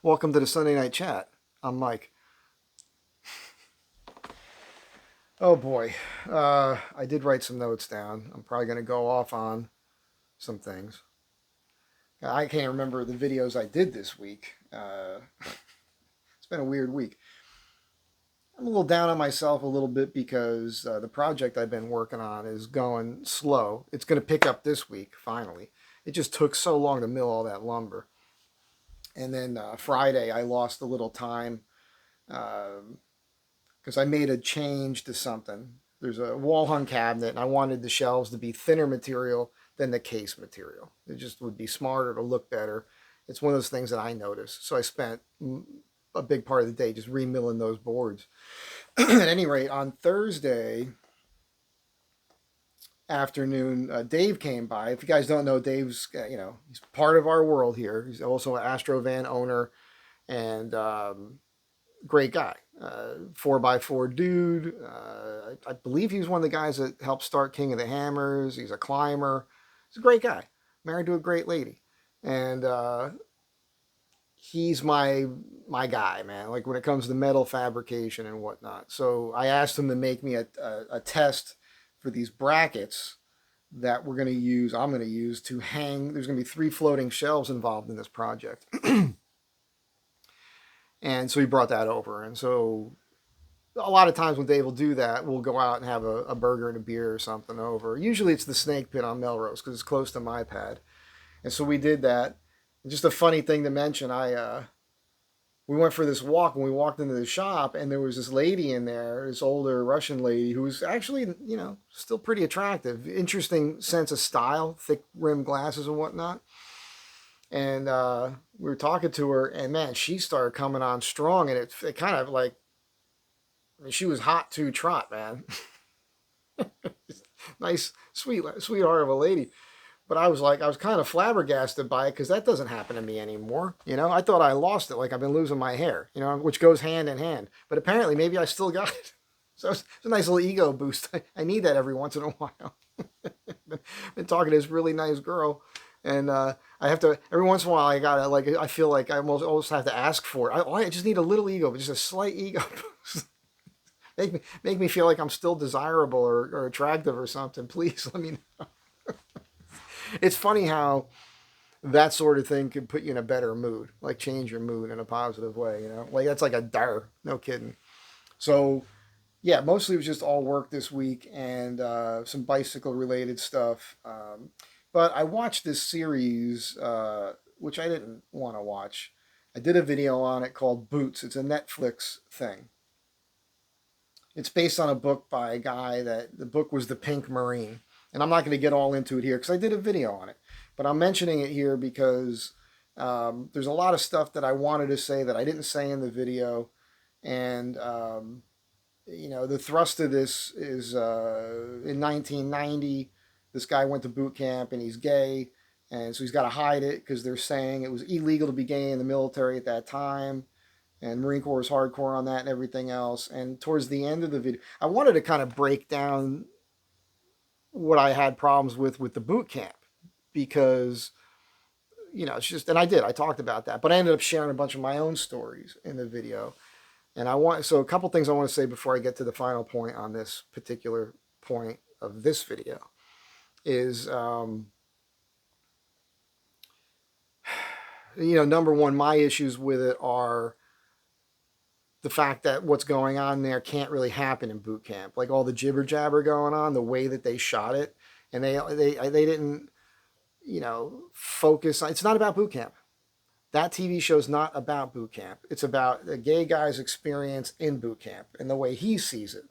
Welcome to the Sunday Night Chat. I'm Mike. Oh boy, I did write some notes down. I'm probably going to go off on some things. I can't remember the videos I did this week. It's been a weird week. I'm a little down on myself a little bit because the project I've been working on is going slow. It's going to pick up this week, finally. It just took so long to mill all that lumber. And then Friday, I lost a little time because I made a change to something. There's a wall hung cabinet, and I wanted the shelves to be thinner material than the case material. It just would be smarter to look better. It's one of those things that I noticed. So I spent a big part of the day just remilling those boards. At any rate, on Thursday afternoon, Dave came by. If you guys don't know, Dave's he's part of our world here. He's also an Astrovan owner and great guy. 4x4 dude. I believe he was one of the guys that helped start King of the Hammers. He's a climber. He's a great guy. Married to a great lady. And he's my guy, man. Like when it comes to metal fabrication and whatnot. So I asked him to make me a test for these brackets that I'm going to use to hang. There's going to be 3 floating shelves involved in this project. And so he brought that over. And so a lot of times when Dave will do that, we'll go out and have a burger and a beer or something over. Usually it's the Snake Pit on Melrose because it's close to my pad. And so we did that. And just a funny thing to mention, we went for this walk and we walked into the shop and there was this lady in there, this older Russian lady who was actually, still pretty attractive. Interesting sense of style, thick rimmed glasses and whatnot. And we were talking to her, and man, she started coming on strong, and it kind of like, I mean, she was hot to trot, man. Nice, sweetheart of a lady. But I was kind of flabbergasted by it because that doesn't happen to me anymore. I thought I lost it, like I've been losing my hair, which goes hand in hand. But apparently, maybe I still got it. So it's a nice little ego boost. I need that every once in a while. Been talking to this really nice girl. And I have to every once in a while. I feel like I almost have to ask for it. I just need a little ego, but just a slight ego boost. make me feel like I'm still desirable or attractive or something. Please let me know. It's funny how that sort of thing can put you in a better mood, like change your mood in a positive way. Like that's like a dare. No kidding. So yeah, mostly it was just all work this week and some bicycle related stuff. But I watched this series, which I didn't want to watch. I did a video on it called Boots. It's a Netflix thing. It's based on a book by a guy that the book was The Pink Marine. And I'm not going to get all into it here because I did a video on it. But I'm mentioning it here because there's a lot of stuff that I wanted to say that I didn't say in the video. And, the thrust of this is in 1990. This guy went to boot camp and he's gay, and so he's got to hide it because they're saying it was illegal to be gay in the military at that time, and Marine Corps was hardcore on that and everything else. And towards the end of the video, I wanted to kind of break down what I had problems with the boot camp because it's just, and I talked about that, but I ended up sharing a bunch of my own stories in the video. And so a couple things I want to say before I get to the final point on this particular point of this video is, number one, my issues with it are the fact that what's going on there can't really happen in boot camp. Like all the jibber jabber going on, the way that they shot it, and they didn't, focus on. It's not about boot camp. That TV show's not about boot camp. It's about the gay guy's experience in boot camp and the way he sees it,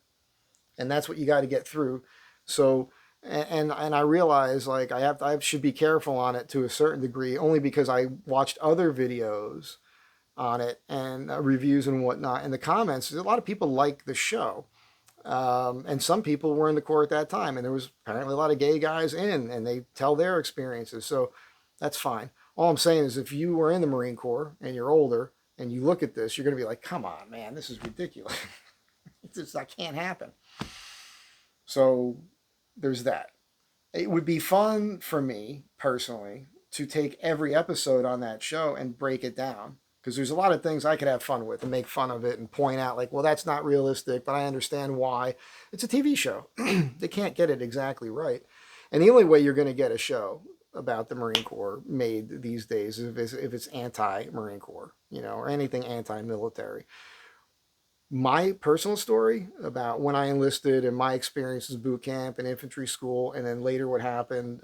and that's what you got to get through. So. And I realize like I should be careful on it to a certain degree only because I watched other videos on it and reviews and whatnot. In the comments, a lot of people like the show, and some people were in the Corps at that time, and there was apparently a lot of gay guys in, and they tell their experiences. So that's fine. All I'm saying is if you were in the Marine Corps and you're older and you look at this, you're going to be like, come on, man, this is ridiculous. That can't happen. So there's that. It would be fun for me personally to take every episode on that show and break it down because there's a lot of things I could have fun with and make fun of it and point out like, well, that's not realistic, but I understand why. It's a TV show. They can't get it exactly right. And the only way you're going to get a show about the Marine Corps made these days is if it's anti-Marine Corps, or anything anti-military. My personal story about when I enlisted and my experiences boot camp and infantry school, and then later what happened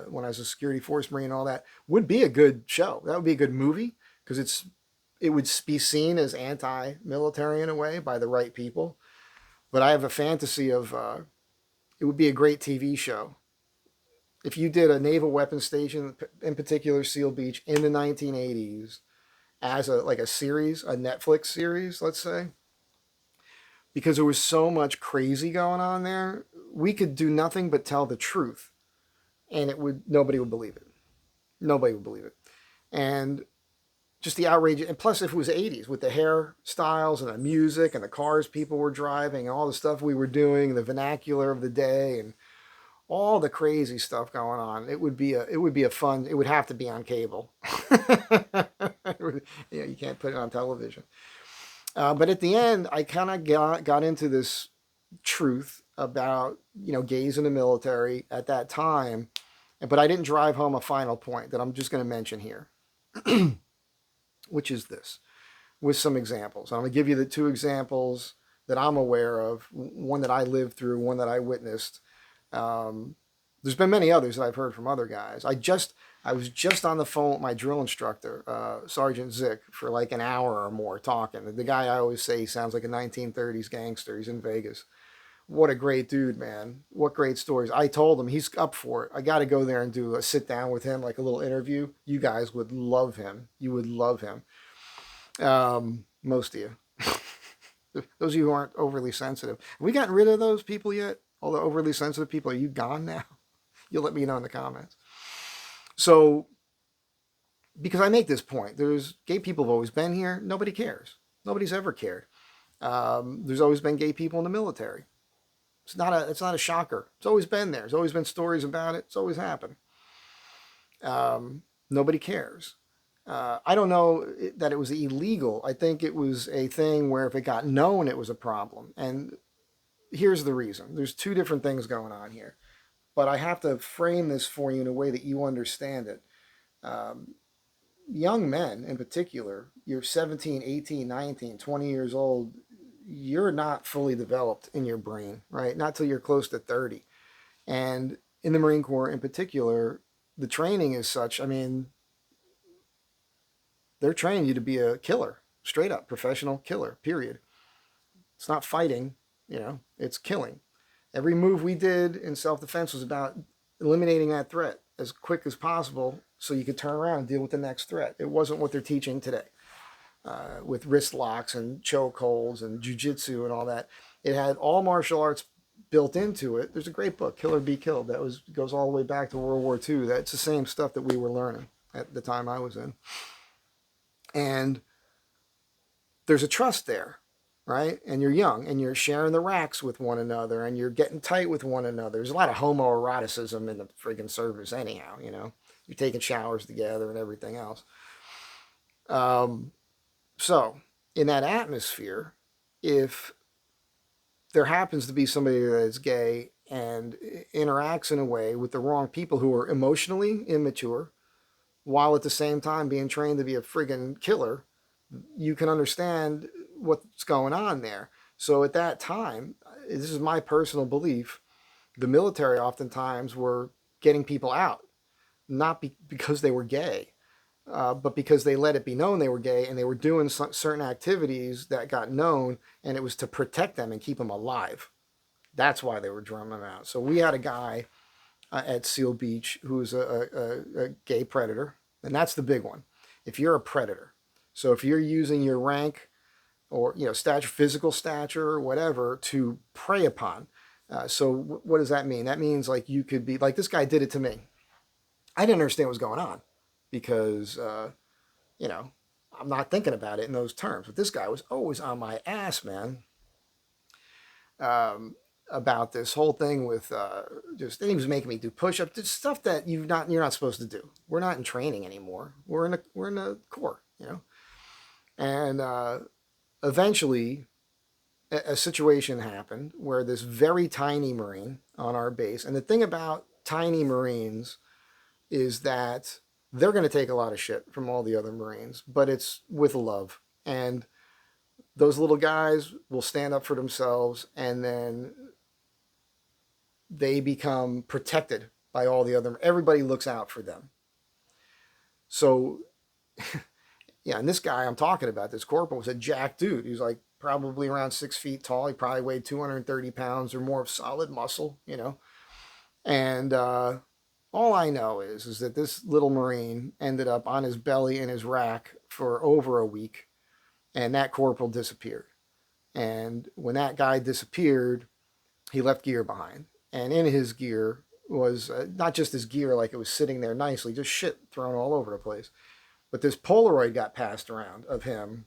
when I was a security force Marine and all that would be a good show. That would be a good movie because it would be seen as anti-military in a way by the right people. But I have a fantasy of it would be a great TV show. If you did a naval weapons station, in particular Seal Beach, in the 1980s, as a series, a Netflix series, let's say, because there was so much crazy going on there, we could do nothing but tell the truth, and nobody would believe it. Nobody would believe it, and just the outrage. And plus, if it was the 80s with the hairstyles and the music and the cars people were driving, and all the stuff we were doing, the vernacular of the day, and all the crazy stuff going on, it would be a fun. It would have to be on cable. You can't put it on television. But at the end, I kind of got into this truth about gays in the military at that time, but I didn't drive home a final point that I'm just going to mention here, which is this, with some examples. I'm going to give you the two examples that I'm aware of, one that I lived through, one that I witnessed. There's been many others that I've heard from other guys. I was just on the phone with my drill instructor, Sergeant Zick, for like an hour or more talking. The guy I always say he sounds like a 1930s gangster. He's in Vegas. What a great dude, man. What great stories. I told him he's up for it. I got to go there and do a sit down with him, like a little interview. You guys would love him. You would love him. Most of you. Those of you who aren't overly sensitive. Have we gotten rid of those people yet? All the overly sensitive people, are you gone now? You'll let me know in the comments. So, because I make this point, there's gay people have always been here. Nobody cares. Nobody's ever cared. There's always been gay people in the military. It's not a shocker. It's always been there. There's always been stories about it. It's always happened. Nobody cares. I don't know that it was illegal. I think it was a thing where if it got known, it was a problem. And here's the reason. There's two different things going on here. But I have to frame this for you in a way that you understand it. Young men in particular, you're 17, 18, 19, 20 years old, you're not fully developed in your brain, right? Not till you're close to 30. And in the Marine Corps in particular, the training is such, they're training you to be a killer, straight up professional killer, period. It's not fighting, it's killing. Every move we did in self-defense was about eliminating that threat as quick as possible so you could turn around and deal with the next threat. It wasn't what they're teaching today with wrist locks and choke holds and jujitsu and all that. It had all martial arts built into it. There's a great book, Kill or Be Killed, that goes all the way back to World War II. That's the same stuff that we were learning at the time I was in. And there's a trust there. Right? And you're young and you're sharing the racks with one another and you're getting tight with one another. There's a lot of homoeroticism in the friggin' service anyhow, You're taking showers together and everything else. So in that atmosphere, if there happens to be somebody that's gay and interacts in a way with the wrong people who are emotionally immature, while at the same time being trained to be a friggin' killer, you can understand what's going on there. So at that time, this is my personal belief, the military oftentimes were getting people out, not because they were gay, but because they let it be known they were gay and they were doing certain activities that got known, and it was to protect them and keep them alive. That's why they were drumming them out. So we had a guy at Seal Beach who was a gay predator, and that's the big one. If you're a predator, so if you're using your rank or stature, physical stature, or whatever, to prey upon. So what does that mean? That means like you could be like this guy did it to me. I didn't understand what was going on because I'm not thinking about it in those terms. But this guy was always on my ass, man. About this whole thing with then he was making me do push-ups, just stuff that you're not supposed to do. We're not in training anymore. We're in the Corps, And eventually, a situation happened where this very tiny Marine on our base, and the thing about tiny Marines is that they're going to take a lot of shit from all the other Marines, but it's with love. And those little guys will stand up for themselves, and then they become protected by all the other. Everybody looks out for them. So, yeah, and this guy I'm talking about, this corporal, was a jack dude. He was like probably around 6 feet tall. He probably weighed 230 pounds or more of solid muscle, you know. And all I know is that this little Marine ended up on his belly in his rack for over a week, and that corporal disappeared. And when that guy disappeared, he left gear behind. And in his gear was not just his gear, like it was sitting there nicely, just shit thrown all over the place. But this Polaroid got passed around of him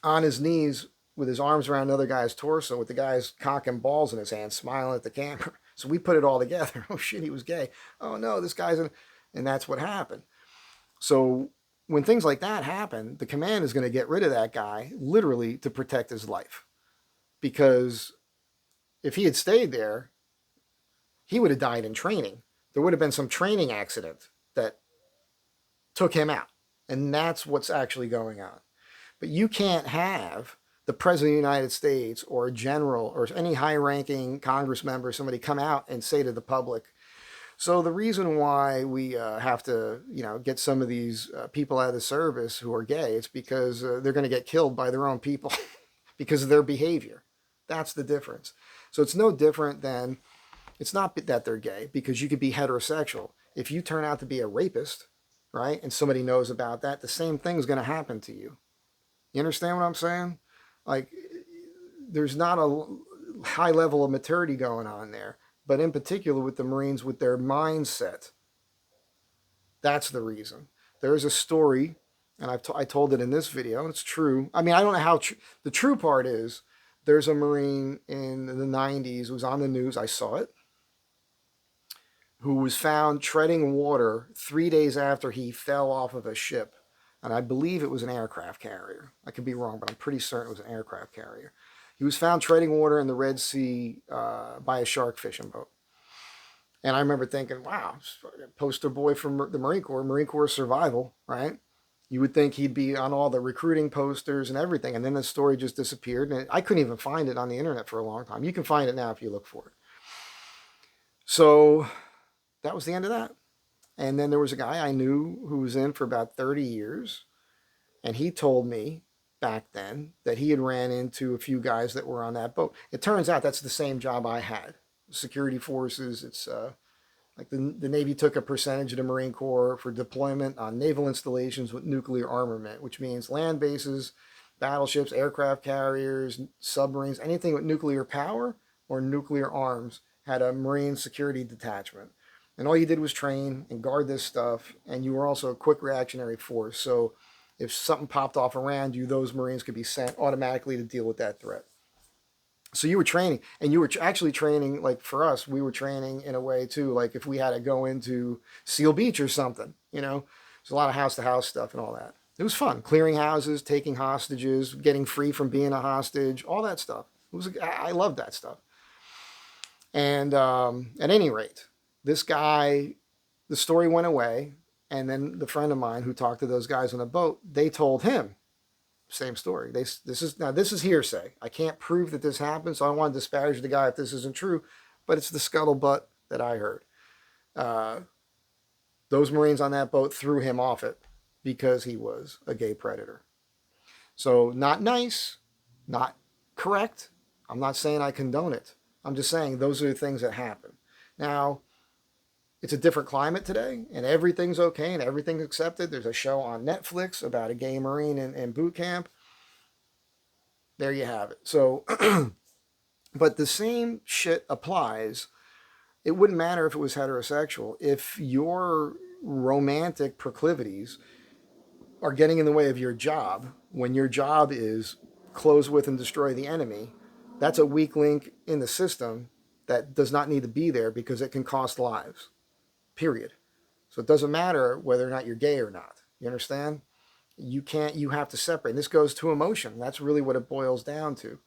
on his knees with his arms around another guy's torso, with the guy's cock and balls in his hand, smiling at the camera. So we put it all together. Oh shit, he was gay. Oh no, this guy's in. And that's what happened. So when things like that happen, the command is going to get rid of that guy literally to protect his life. Because if he had stayed there, he would have died in training. There would have been some training accident that took him out. And that's what's actually going on. But you can't have the President of the United States or a general or any high-ranking Congress member, somebody come out and say to the public. So the reason why we have to, get some of these people out of the service who are gay, it's because they're going to get killed by their own people because of their behavior. That's the difference. So it's no different than, it's not that they're gay, because you could be heterosexual. If you turn out to be a rapist, right, and somebody knows about that, the same thing is going to happen to you. You understand what I'm saying? Like, there's not a high level of maturity going on there, but in particular with the Marines, with their mindset. That's the reason. There is a story, and I told it in this video, and it's true. I mean, I don't know how the true part is. There's a Marine in the 90s who was on the news, I saw it, who was found treading water 3 days after he fell off of a ship. And I believe it was an aircraft carrier. I could be wrong, but I'm pretty certain it was an aircraft carrier. He was found treading water in the Red Sea by a shark fishing boat. And I remember thinking, wow, poster boy from the Marine Corps survival, right? You would think he'd be on all the recruiting posters and everything. And then the story just disappeared. And I couldn't even find it on the internet for a long time. You can find it now if you look for it. So that was the end of that. And then there was a guy I knew who was in for about 30 years. And he told me back then that he had ran into a few guys that were on that boat. It turns out that's the same job I had. Security forces, it's like the Navy took a percentage of the Marine Corps for deployment on naval installations with nuclear armament, which means land bases, battleships, aircraft carriers, submarines, anything with nuclear power or nuclear arms had a Marine security detachment. And all you did was train and guard this stuff, and you were also a quick reactionary force. So if something popped off around you, those Marines could be sent automatically to deal with that threat. So you were training, and you were actually training, like for us, we were training in a way too, like if we had to go into Seal Beach or something, there's a lot of house-to-house stuff and all that. It was fun, clearing houses, taking hostages, getting free from being a hostage, all that stuff. I loved that stuff. And at any rate, this guy, the story went away, and then the friend of mine who talked to those guys on the boat, they told him same story. This is hearsay. I can't prove that this happened, so I don't want to disparage the guy if this isn't true, but it's the scuttlebutt that I heard. Those Marines on that boat threw him off it because he was a gay predator. So not nice, not correct. I'm not saying I condone it. I'm just saying those are the things that happen. Now, it's a different climate today, and everything's okay and everything's accepted. There's a show on Netflix about a gay Marine in boot camp. There you have it. So, but the same shit applies. It wouldn't matter if it was heterosexual. If your romantic proclivities are getting in the way of your job, when your job is close with and destroy the enemy, that's a weak link in the system that does not need to be there because it can cost lives. Period. So it doesn't matter whether or not you're gay or not. You understand? You have to separate. And this goes to emotion. That's really what it boils down to.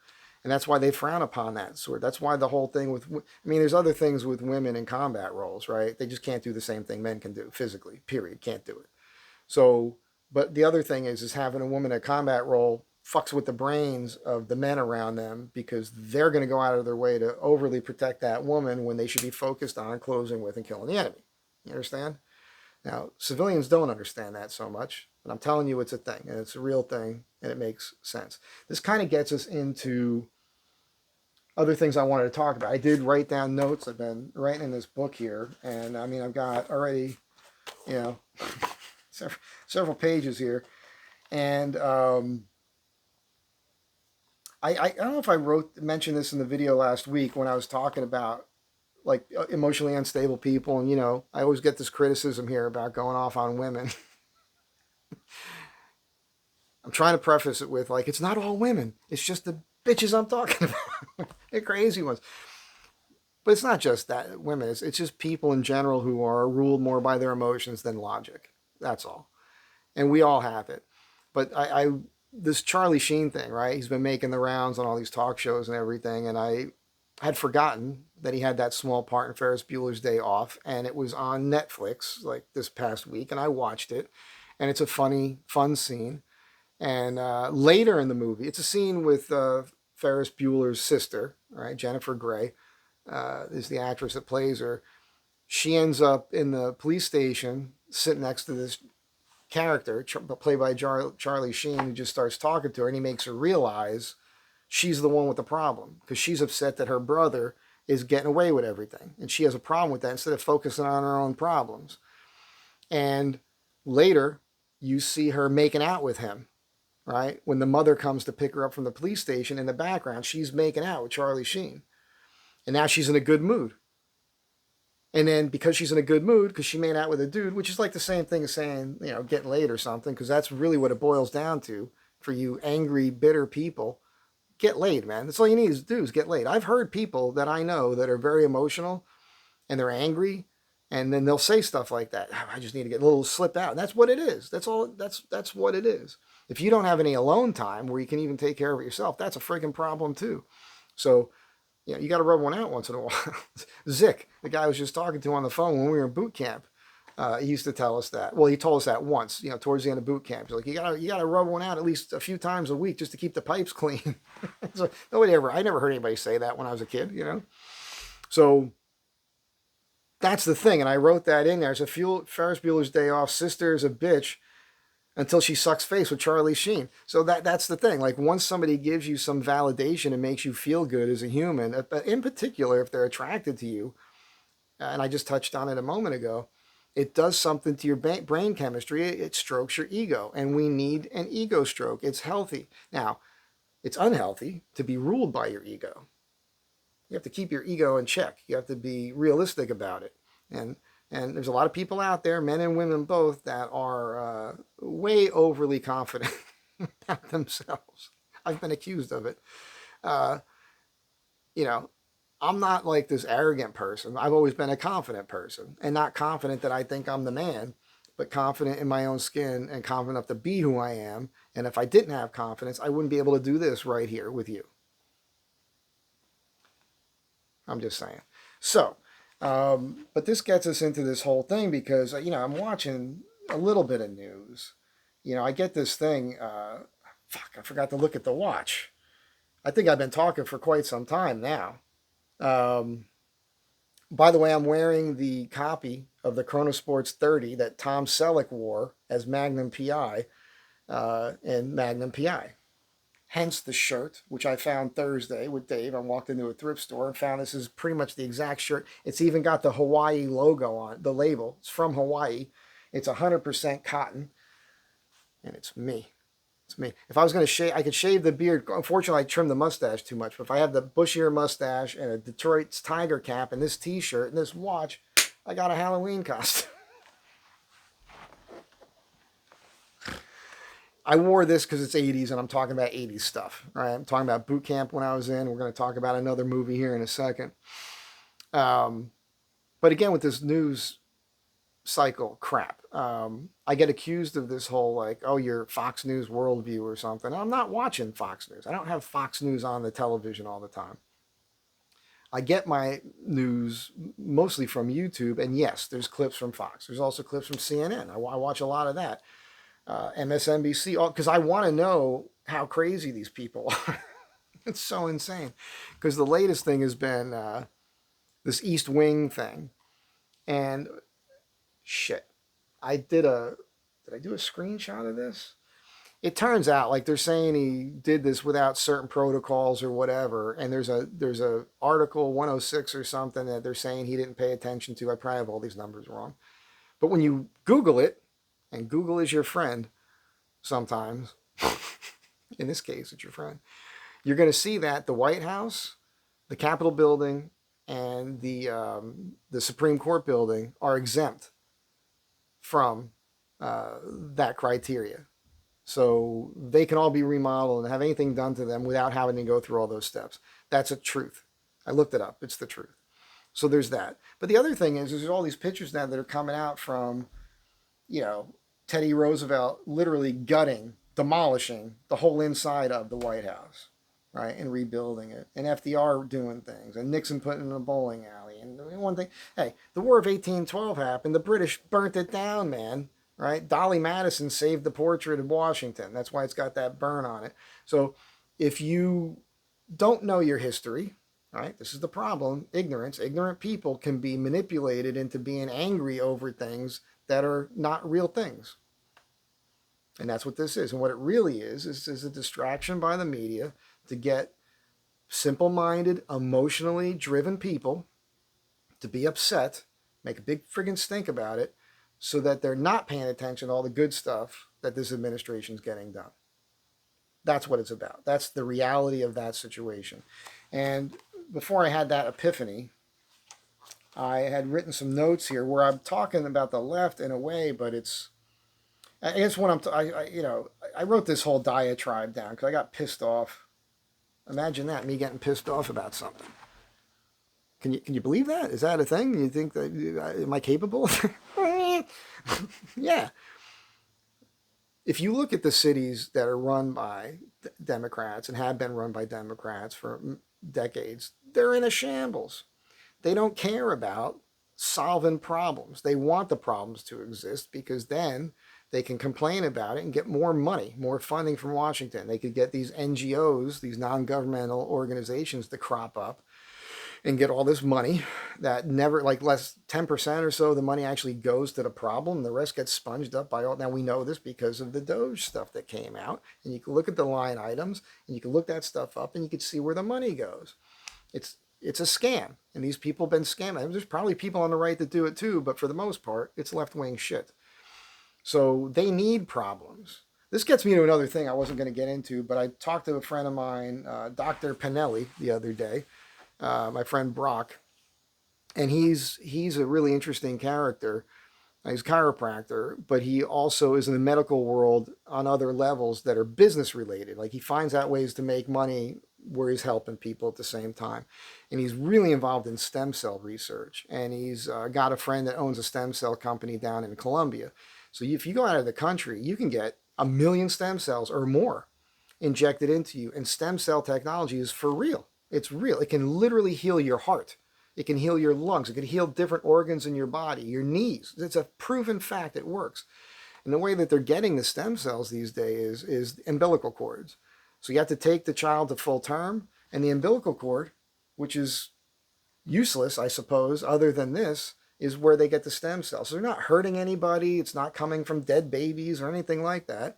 And that's why they frown upon that sort. That's why the whole thing with, I mean, there's other things with women in combat roles, right? They just can't do the same thing men can do physically, period. Can't do it. So, but the other thing is having a woman in a combat role fucks with the brains of the men around them because they're going to go out of their way to overly protect that woman when they should be focused on closing with and killing the enemy. You understand? Now, civilians don't understand that so much, but I'm telling you it's a thing, and it's a real thing, and it makes sense. This kind of gets us into other things I wanted to talk about. I did write down notes. I've been writing in this book here, and I mean, I've got already, you know, several pages here, and I don't know if I mentioned this in the video last week when I was talking about like emotionally unstable people, and I always get this criticism here about going off on women. I'm trying to preface it with like, it's not all women. It's just the bitches I'm talking about. They're crazy ones. But it's not just that women. It's just people in general who are ruled more by their emotions than logic. That's all. And we all have it. But I this Charlie Sheen thing, right? He's been making the rounds on all these talk shows and everything. And I had forgotten that he had that small part in Ferris Bueller's Day Off. And it was on Netflix like this past week. And I watched it. And it's a funny, fun scene. And later in the movie, it's a scene with Ferris Bueller's sister, right? Jennifer Grey is the actress that plays her. She ends up in the police station sitting next to this character played by Charlie Sheen, who just starts talking to her, and he makes her realize she's the one with the problem because she's upset that her brother is getting away with everything. And she has a problem with that instead of focusing on her own problems. And later, you see her making out with him. Right? When the mother comes to pick her up from the police station, in the background, she's making out with Charlie Sheen. And now she's in a good mood. And then because she's in a good mood, because she made out with a dude, which is like the same thing as saying, getting laid or something, because that's really what it boils down to for you angry, bitter people. Get laid, man. That's all you need to do is get laid. I've heard people that I know that are very emotional and they're angry, and then they'll say stuff like that. Oh, I just need to get a little slip out. And that's what it is. That's all. That's what it is. If you don't have any alone time where you can even take care of it yourself, that's a freaking problem too. So, you got to rub one out once in a while. Zick, the guy I was just talking to on the phone when we were in boot camp, he used to tell us that. Well, he told us that once, towards the end of boot camp. He's like, you gotta rub one out at least a few times a week just to keep the pipes clean. So I never heard anybody say that when I was a kid, So that's the thing, and I wrote that in there. So Ferris Bueller's Day Off, sister is a bitch until she sucks face with Charlie Sheen. So that's the thing. Like once somebody gives you some validation and makes you feel good as a human, in particular if they're attracted to you, and I just touched on it a moment ago, it does something to your brain chemistry. It strokes your ego, and we need an ego stroke. It's healthy. Now, it's unhealthy to be ruled by your ego. You have to keep your ego in check. You have to be realistic about it. And there's a lot of people out there, men and women both, that are way overly confident about themselves. I've been accused of it. I'm not like this arrogant person. I've always been a confident person, and not confident that I think I'm the man, but confident in my own skin and confident enough to be who I am. And if I didn't have confidence, I wouldn't be able to do this right here with you. I'm just saying. So, but this gets us into this whole thing because, I'm watching a little bit of news. I get this thing. I forgot to look at the watch. I think I've been talking for quite some time now. By the way, I'm wearing the copy of the Chronosports 30 that Tom Selleck wore as Magnum PI in Magnum PI. Hence the shirt, which I found Thursday with Dave. I walked into a thrift store and found this is pretty much the exact shirt. It's even got the Hawaii logo on it, the label. It's from Hawaii. It's 100% cotton. And it's me. It's me. If I was going to shave, I could shave the beard. Unfortunately, I trimmed the mustache too much. But if I have the bushier mustache and a Detroit Tiger cap and this t-shirt and this watch, I got a Halloween costume. I wore this because it's 80s and I'm talking about 80s stuff. Right? I'm talking about boot camp when I was in. We're going to talk about another movie here in a second. But again, with this news, cycle crap. I get accused of this whole like, oh, you're Fox News worldview or something. I'm not watching Fox News. I don't have Fox News on the television all the time. I get my news mostly from YouTube, and yes, there's clips from Fox. There's also clips from CNN. I watch a lot of that. MSNBC, because I want to know how crazy these people are. It's so insane. Because the latest thing has been this East Wing thing, and shit, did I do a screenshot of this? It turns out like they're saying he did this without certain protocols or whatever, and there's a article 106 or something that they're saying he didn't pay attention to. I probably have all these numbers wrong, but when you Google it, and Google is your friend sometimes, in this case it's your friend, you're going to see that the White House, the Capitol building, and the Supreme Court building are exempt from that criteria. So they can all be remodeled and have anything done to them without having to go through all those steps. That's a truth. I looked it up. It's the truth. So there's that. But the other thing is there's all these pictures now that are coming out from, Teddy Roosevelt literally gutting, demolishing the whole inside of the White House, right, and rebuilding it, and FDR doing things, and Nixon putting in a bowling alley. And one thing, hey, the War of 1812 happened. The British burnt it down, man. Right? Dolly Madison saved the portrait of Washington. That's why it's got that burn on it. So if you don't know your history, right, this is the problem, ignorance. Ignorant people can be manipulated into being angry over things that are not real things. And that's what this is. And what it really is a distraction by the media to get simple-minded, emotionally driven people to be upset, make a big friggin' stink about it, so that they're not paying attention to all the good stuff that this administration is getting done. That's what it's about. That's the reality of that situation. And before I had that epiphany, I had written some notes here where I'm talking about the left in a way, but I guess when I wrote this whole diatribe down because I got pissed off. Imagine that, me getting pissed off about something. Can you believe that? Is that a thing? You think that, am I capable? Yeah. If you look at the cities that are run by Democrats and have been run by Democrats for decades, they're in a shambles. They don't care about solving problems. They want the problems to exist because then they can complain about it and get more money, more funding from Washington. They could get these NGOs, these non-governmental organizations to crop up and get all this money that never, like less 10% or so of the money actually goes to the problem. The rest gets sponged up by all. Now we know this because of the Doge stuff that came out, and you can look at the line items and you can look that stuff up and you can see where the money goes. It's a scam, and these people have been scamming. There's probably people on the right that do it too, but for the most part, it's left-wing shit. So they need problems. This gets me to another thing I wasn't going to get into, but I talked to a friend of mine, Dr. Pinelli, the other day. My friend Brock, and he's a really interesting character. He's a chiropractor, but he also is in the medical world on other levels that are business related. Like he finds out ways to make money where he's helping people at the same time. And he's really involved in stem cell research. And he's got a friend that owns a stem cell company down in Colombia. So if you go out of the country, you can get 1 million stem cells or more injected into you. And stem cell technology is for real. It's real. It can literally heal your heart. It can heal your lungs. It can heal different organs in your body, your knees. It's a proven fact it works. And the way that they're getting the stem cells these days is umbilical cords. So you have to take the child to full term, and the umbilical cord, which is useless, I suppose, other than this, is where they get the stem cells. So they're not hurting anybody. It's not coming from dead babies or anything like that.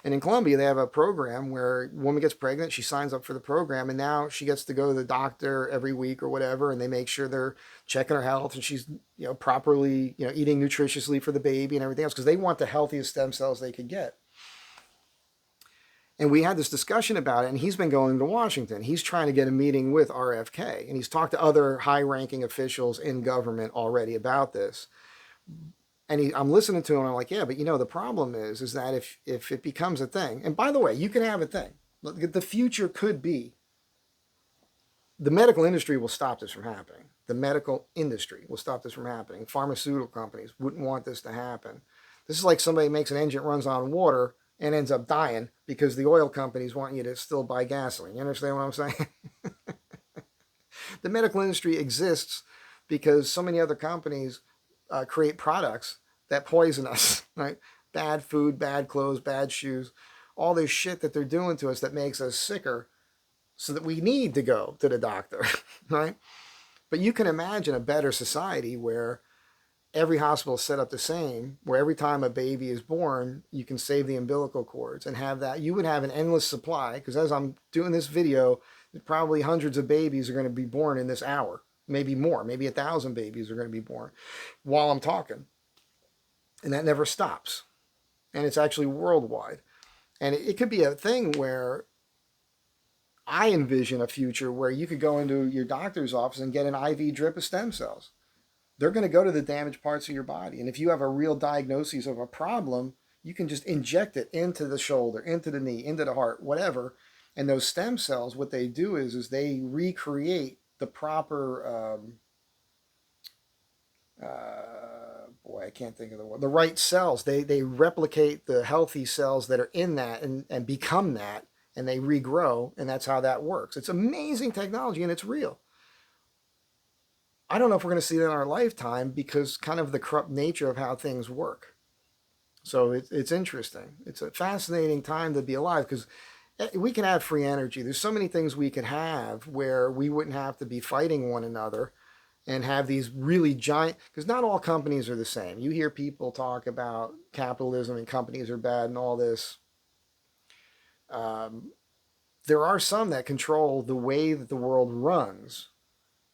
And in Colombia, they have a program where a woman gets pregnant, she signs up for the program, and now she gets to go to the doctor every week or whatever, and they make sure they're checking her health and she's properly eating nutritiously for the baby and everything else because they want the healthiest stem cells they could get. And we had this discussion about it, and he's been going to Washington. He's trying to get a meeting with RFK, and he's talked to other high-ranking officials in government already about this. And I'm listening to him, and I'm like, yeah, but the problem is that if it becomes a thing, and by the way, you can have a thing. The future could be, the medical industry will stop this from happening. The medical industry will stop this from happening. Pharmaceutical companies wouldn't want this to happen. This is like somebody makes an engine runs on water and ends up dying because the oil companies want you to still buy gasoline. You understand what I'm saying? The medical industry exists because so many other companies create products that poison us, right? Bad food, bad clothes, bad shoes, all this shit that they're doing to us that makes us sicker so that we need to go to the doctor, right? But you can imagine a better society where every hospital is set up the same, where every time a baby is born, you can save the umbilical cords and have that. You would have an endless supply, because as I'm doing this video, probably hundreds of babies are going to be born in this hour, maybe more, maybe 1,000 babies are going to be born while I'm talking. And that never stops. And it's actually worldwide. And it could be a thing where I envision a future where you could go into your doctor's office and get an IV drip of stem cells. They're going to go to the damaged parts of your body. And if you have a real diagnosis of a problem, you can just inject it into the shoulder, into the knee, into the heart, whatever. And those stem cells, what they do is they recreate the proper, boy, I can't think of the word, the right cells. They replicate the healthy cells that are in that and become that, and they regrow, and that's how that works. It's amazing technology, and it's real. I don't know if we're going to see that in our lifetime because kind of the corrupt nature of how things work. So it's interesting. It's a fascinating time to be alive because we can have free energy. There's so many things we could have where we wouldn't have to be fighting one another and have these really giant, because not all companies are the same. You hear people talk about capitalism and companies are bad and all this. There are some that control the way that the world runs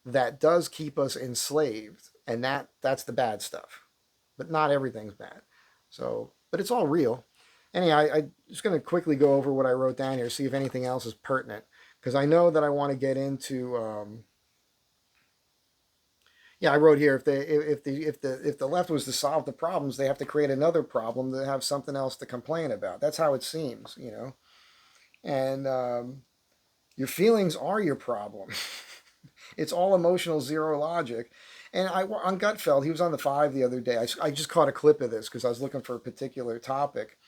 that does keep us enslaved, and that's the bad stuff. But not everything's bad. So, but it's all real. Anyway, I'm just going to quickly go over what I wrote down here, see if anything else is pertinent, because I know that I want to get into. Yeah, I wrote here if the left was to solve the problems, they have to create another problem to have something else to complain about. That's how it seems, you know. And your feelings are your problem. It's all emotional, zero logic. And on Gutfeld, he was on the 5 the other day. I just caught a clip of this because I was looking for a particular topic.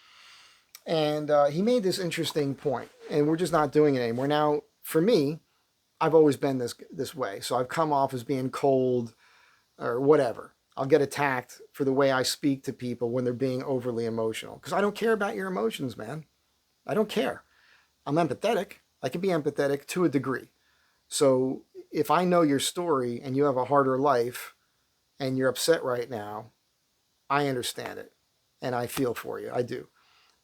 And he made this interesting point, and we're just not doing it anymore. Now, for me, I've always been this way. So I've come off as being cold or whatever. I'll get attacked for the way I speak to people when they're being overly emotional. Because I don't care about your emotions, man. I don't care. I'm empathetic. I can be empathetic to a degree. So if I know your story and you have a harder life and you're upset right now, I understand it. And I feel for you. I do.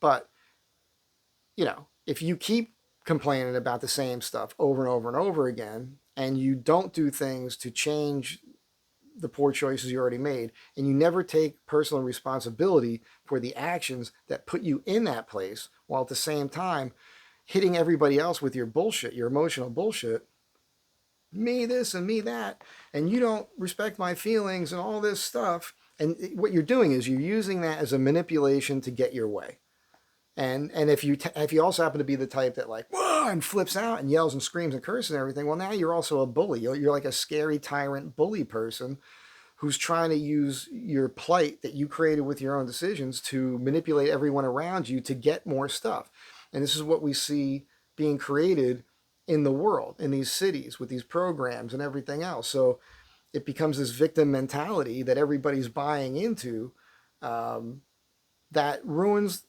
But, you know, if you keep complaining about the same stuff over and over and over again, and you don't do things to change the poor choices you already made, and you never take personal responsibility for the actions that put you in that place, while at the same time hitting everybody else with your bullshit, your emotional bullshit, me this and me that, and you don't respect my feelings and all this stuff, and what you're doing is you're using that as a manipulation to get your way. And if you also happen to be the type that like whoa and flips out and yells and screams and curses and everything, well, now you're also a bully. You're like a scary tyrant bully person who's trying to use your plight that you created with your own decisions to manipulate everyone around you to get more stuff. And this is what we see being created in the world, in these cities with these programs and everything else. So it becomes this victim mentality that everybody's buying into, that ruins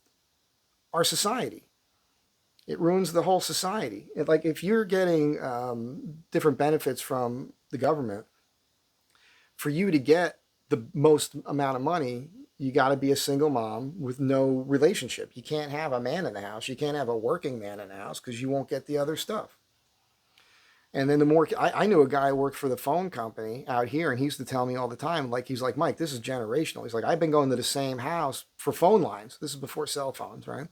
our society. It ruins the whole society. Like if you're getting different benefits from the government, for you to get the most amount of money, you got to be a single mom with no relationship. You can't have a man in the house. You can't have a working man in the house because you won't get the other stuff. And then the more, I knew a guy who worked for the phone company out here, and he used to tell me all the time, like, he's like, Mike, this is generational. He's like, I've been going to the same house for phone lines. This is before cell phones, right?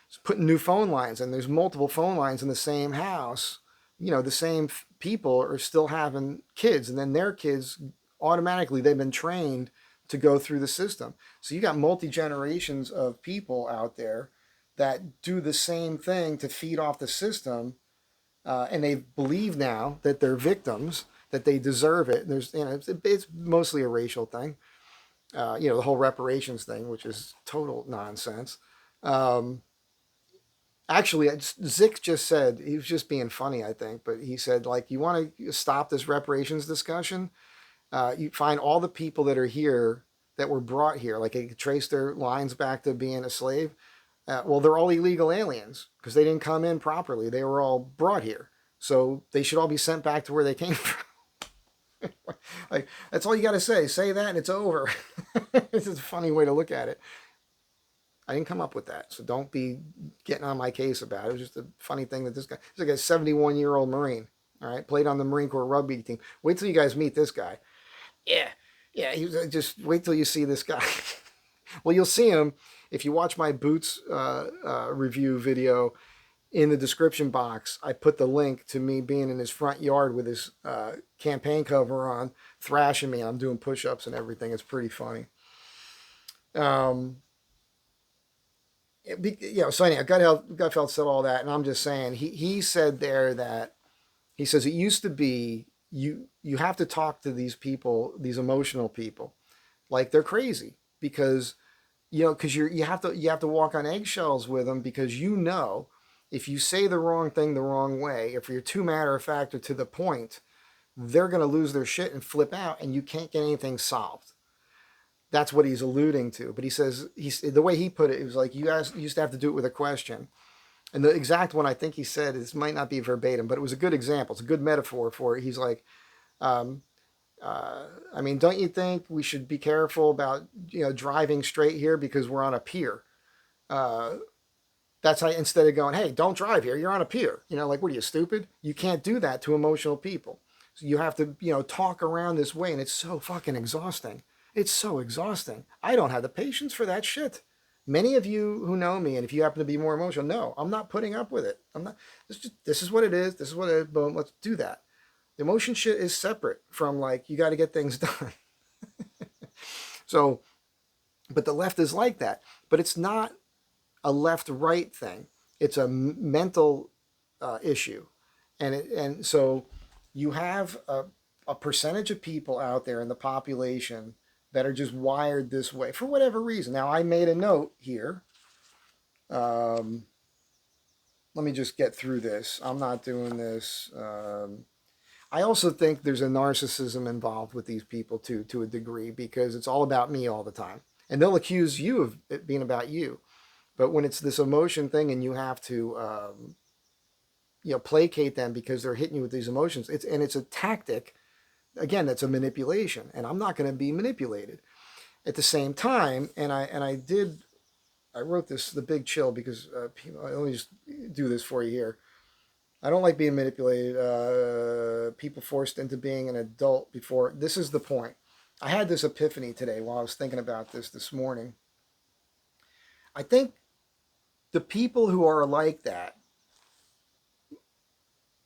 So putting new phone lines, and there's multiple phone lines in the same house. You know, the same people are still having kids, and then their kids, automatically, they've been trained to go through the system. So you got multi-generations of people out there that do the same thing to feed off the system. And they believe now that they're victims, that they deserve it. And there's, it's mostly a racial thing. The whole reparations thing, which is total nonsense. Um, Actually, Zick just said, he was just being funny, I think, but he said, like, you want to stop this reparations discussion? You find all the people that are here that were brought here, like they could trace their lines back to being a slave. Well, they're all illegal aliens because they didn't come in properly. They were all brought here. So they should all be sent back to where they came from. Like, that's all you got to say. Say that and it's over. This is a funny way to look at it. I didn't come up with that, so don't be getting on my case about it. It was just a funny thing that this guy, he's like a 71-year-old Marine, all right, played on the Marine Corps rugby team. Wait till you guys meet this guy. Yeah, yeah, he was just wait till you see this guy. Well, you'll see him if you watch my boots review video. In the description box, I put the link to me being in his front yard with his campaign cover on, thrashing me. I'm doing push-ups and everything. It's pretty funny. So anyway, Gutfeld said all that, and I'm just saying he said there that he says it used to be you have to talk to these people, these emotional people, like they're crazy because because you have to walk on eggshells with them because if you say the wrong thing the wrong way, if you're too matter of fact or to the point, they're going to lose their shit and flip out, and you can't get anything solved. That's what he's alluding to. But he says, the way he put it, it was like, you guys used to have to do it with a question. And the exact one I think he said, this might not be verbatim, but it was a good example. It's a good metaphor for it. He's like, don't you think we should be careful about, driving straight here because we're on a pier? That's how, instead of going, hey, don't drive here, you're on a pier. Like, what are you, stupid? You can't do that to emotional people. So you have to, talk around this way, and it's so fucking exhausting. It's so exhausting. I don't have the patience for that shit. Many of you who know me, and if you happen to be more emotional, no, I'm not putting up with it. I'm not. This is what it is. This is what it is. Boom. Let's do that. The emotion shit is separate from like you got to get things done. So, but the left is like that. But it's not a left-right thing. It's a mental issue, and so you have a percentage of people out there in the population that are just wired this way for whatever reason. Now, I made a note here. Let me just get through this. I'm not doing this. I also think there's a narcissism involved with these people too, to a degree, because it's all about me all the time. And they'll accuse you of it being about you. But when it's this emotion thing and you have to, placate them because they're hitting you with these emotions, it's a tactic. Again, that's a manipulation, and I'm not going to be manipulated. At the same time, I wrote this, the big chill, because let me just do this for you here. I don't like being manipulated. People forced into being an adult before. This is the point. I had this epiphany today while I was thinking about this morning. I think the people who are like that,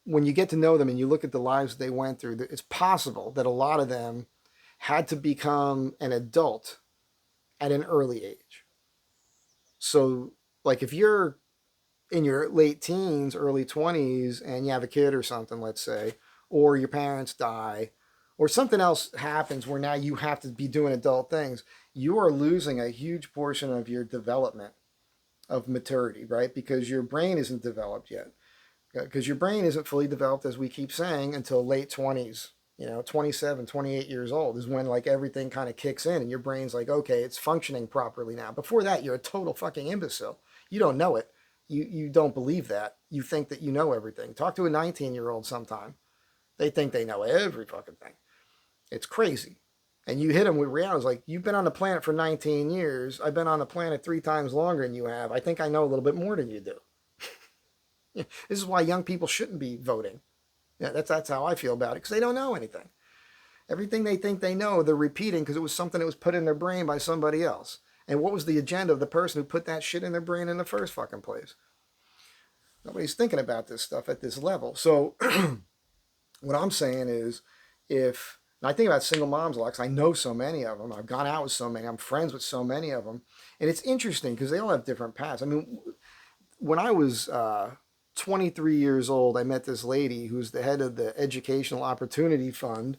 when you get to know them and you look at the lives they went through, it's possible that a lot of them had to become an adult at an early age. So, like, if you're in your late teens, early 20s, and you have a kid or something, let's say, or your parents die, or something else happens where now you have to be doing adult things, you are losing a huge portion of your development of maturity, right? Because your brain isn't developed yet. Because your brain isn't fully developed, as we keep saying, until late 20s. 27, 28 years old is when like everything kind of kicks in and your brain's like, okay, it's functioning properly now. Before that, you're a total fucking imbecile. You don't know it. You don't believe that. You think that you know everything. Talk to a 19-year-old sometime. They think they know every fucking thing. It's crazy. And you hit them with reality. It's like, you've been on the planet for 19 years. I've been on the planet 3 times longer than you have. I think I know a little bit more than you do. This is why young people shouldn't be voting. Yeah, that's how I feel about it, because they don't know anything. Everything they think they know, they're repeating because it was something that was put in their brain by somebody else. And what was the agenda of the person who put that shit in their brain in the first fucking place? Nobody's thinking about this stuff at this level. So what I'm saying is, and I think about single moms a lot, because I know so many of them. I've gone out with so many. I'm friends with so many of them. And it's interesting because they all have different paths. I mean, when I was 23 years old, I met this lady who's the head of the Educational Opportunity Fund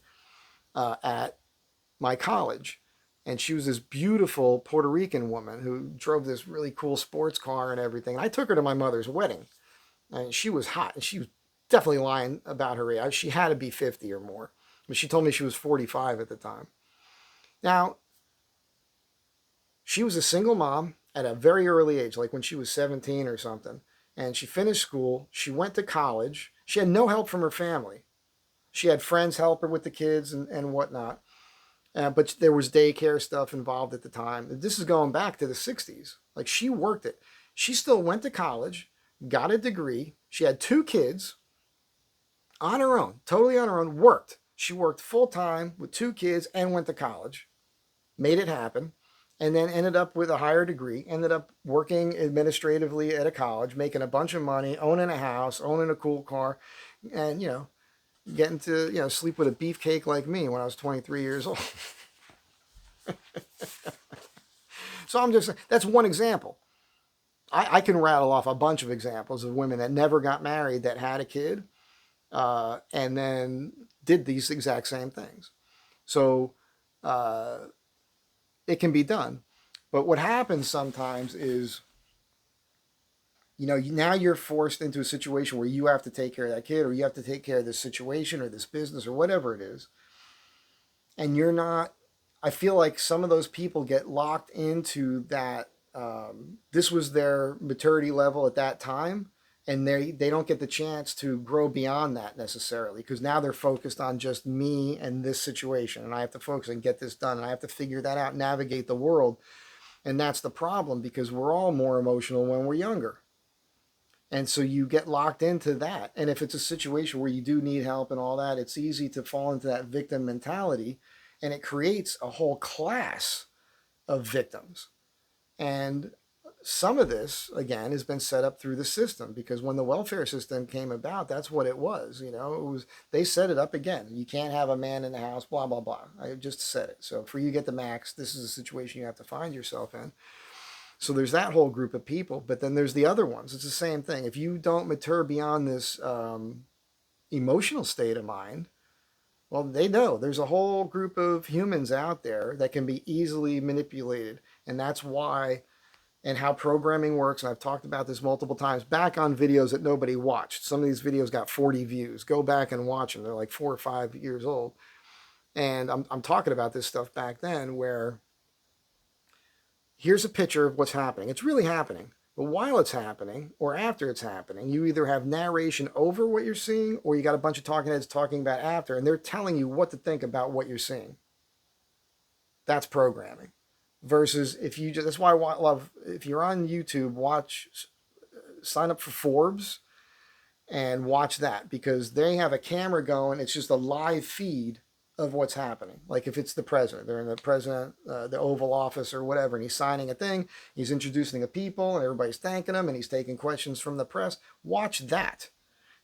at my college. And she was this beautiful Puerto Rican woman who drove this really cool sports car and everything. And I took her to my mother's wedding. And she was hot. And she was definitely lying about her age. She had to be 50 or more. But she told me she was 45 at the time. Now, she was a single mom at a very early age, like when she was 17 or something. And she finished school. She went to college. She had no help from her family. She had friends help her with the kids and whatnot. But there was daycare stuff involved at the time. This is going back to the 60s. Like, she worked it. She still went to college, got a degree. She had 2 kids on her own, totally on her own, worked. She worked full time with 2 kids and went to college, made it happen, and then ended up with a higher degree, ended up working administratively at a college, making a bunch of money, owning a house, owning a cool car, and, getting to, sleep with a beefcake like me when I was 23 years old. So that's one example. I can rattle off a bunch of examples of women that never got married that had a kid and then did these exact same things. So it can be done. But what happens sometimes is, now you're forced into a situation where you have to take care of that kid, or you have to take care of this situation or this business or whatever it is. And you're not, I feel like some of those people get locked into that. This was their maturity level at that time, and they don't get the chance to grow beyond that necessarily, because now they're focused on just me and this situation, and I have to focus and get this done, and I have to figure that out, navigate the world. And that's the problem, because we're all more emotional when we're younger. And so you get locked into that. And if it's a situation where you do need help and all that, it's easy to fall into that victim mentality, and it creates a whole class of victims. And some of this, again, has been set up through the system, because when the welfare system came about, that's what it was. They set it up again. You can't have a man in the house, blah, blah, blah. I just said it. So for you to get the max, this is a situation you have to find yourself in. So there's that whole group of people, but then there's the other ones. It's the same thing. If you don't mature beyond this emotional state of mind, well, they know there's a whole group of humans out there that can be easily manipulated. And that's why, and how programming works, and I've talked about this multiple times, back on videos that nobody watched. Some of these videos got 40 views. Go back and watch them. They're like 4 or 5 years old. And I'm talking about this stuff back then, where here's a picture of what's happening. It's really happening. But while it's happening, or after it's happening, you either have narration over what you're seeing, or you got a bunch of talking heads talking about after, and they're telling you what to think about what you're seeing. That's programming. Versus that's why I love, if you're on YouTube, sign up for Forbes and watch that, because they have a camera going. It's just a live feed of what's happening. Like if it's the president, they're in the Oval Office or whatever, and he's signing a thing, he's introducing the people, and everybody's thanking him, and he's taking questions from the press. Watch that.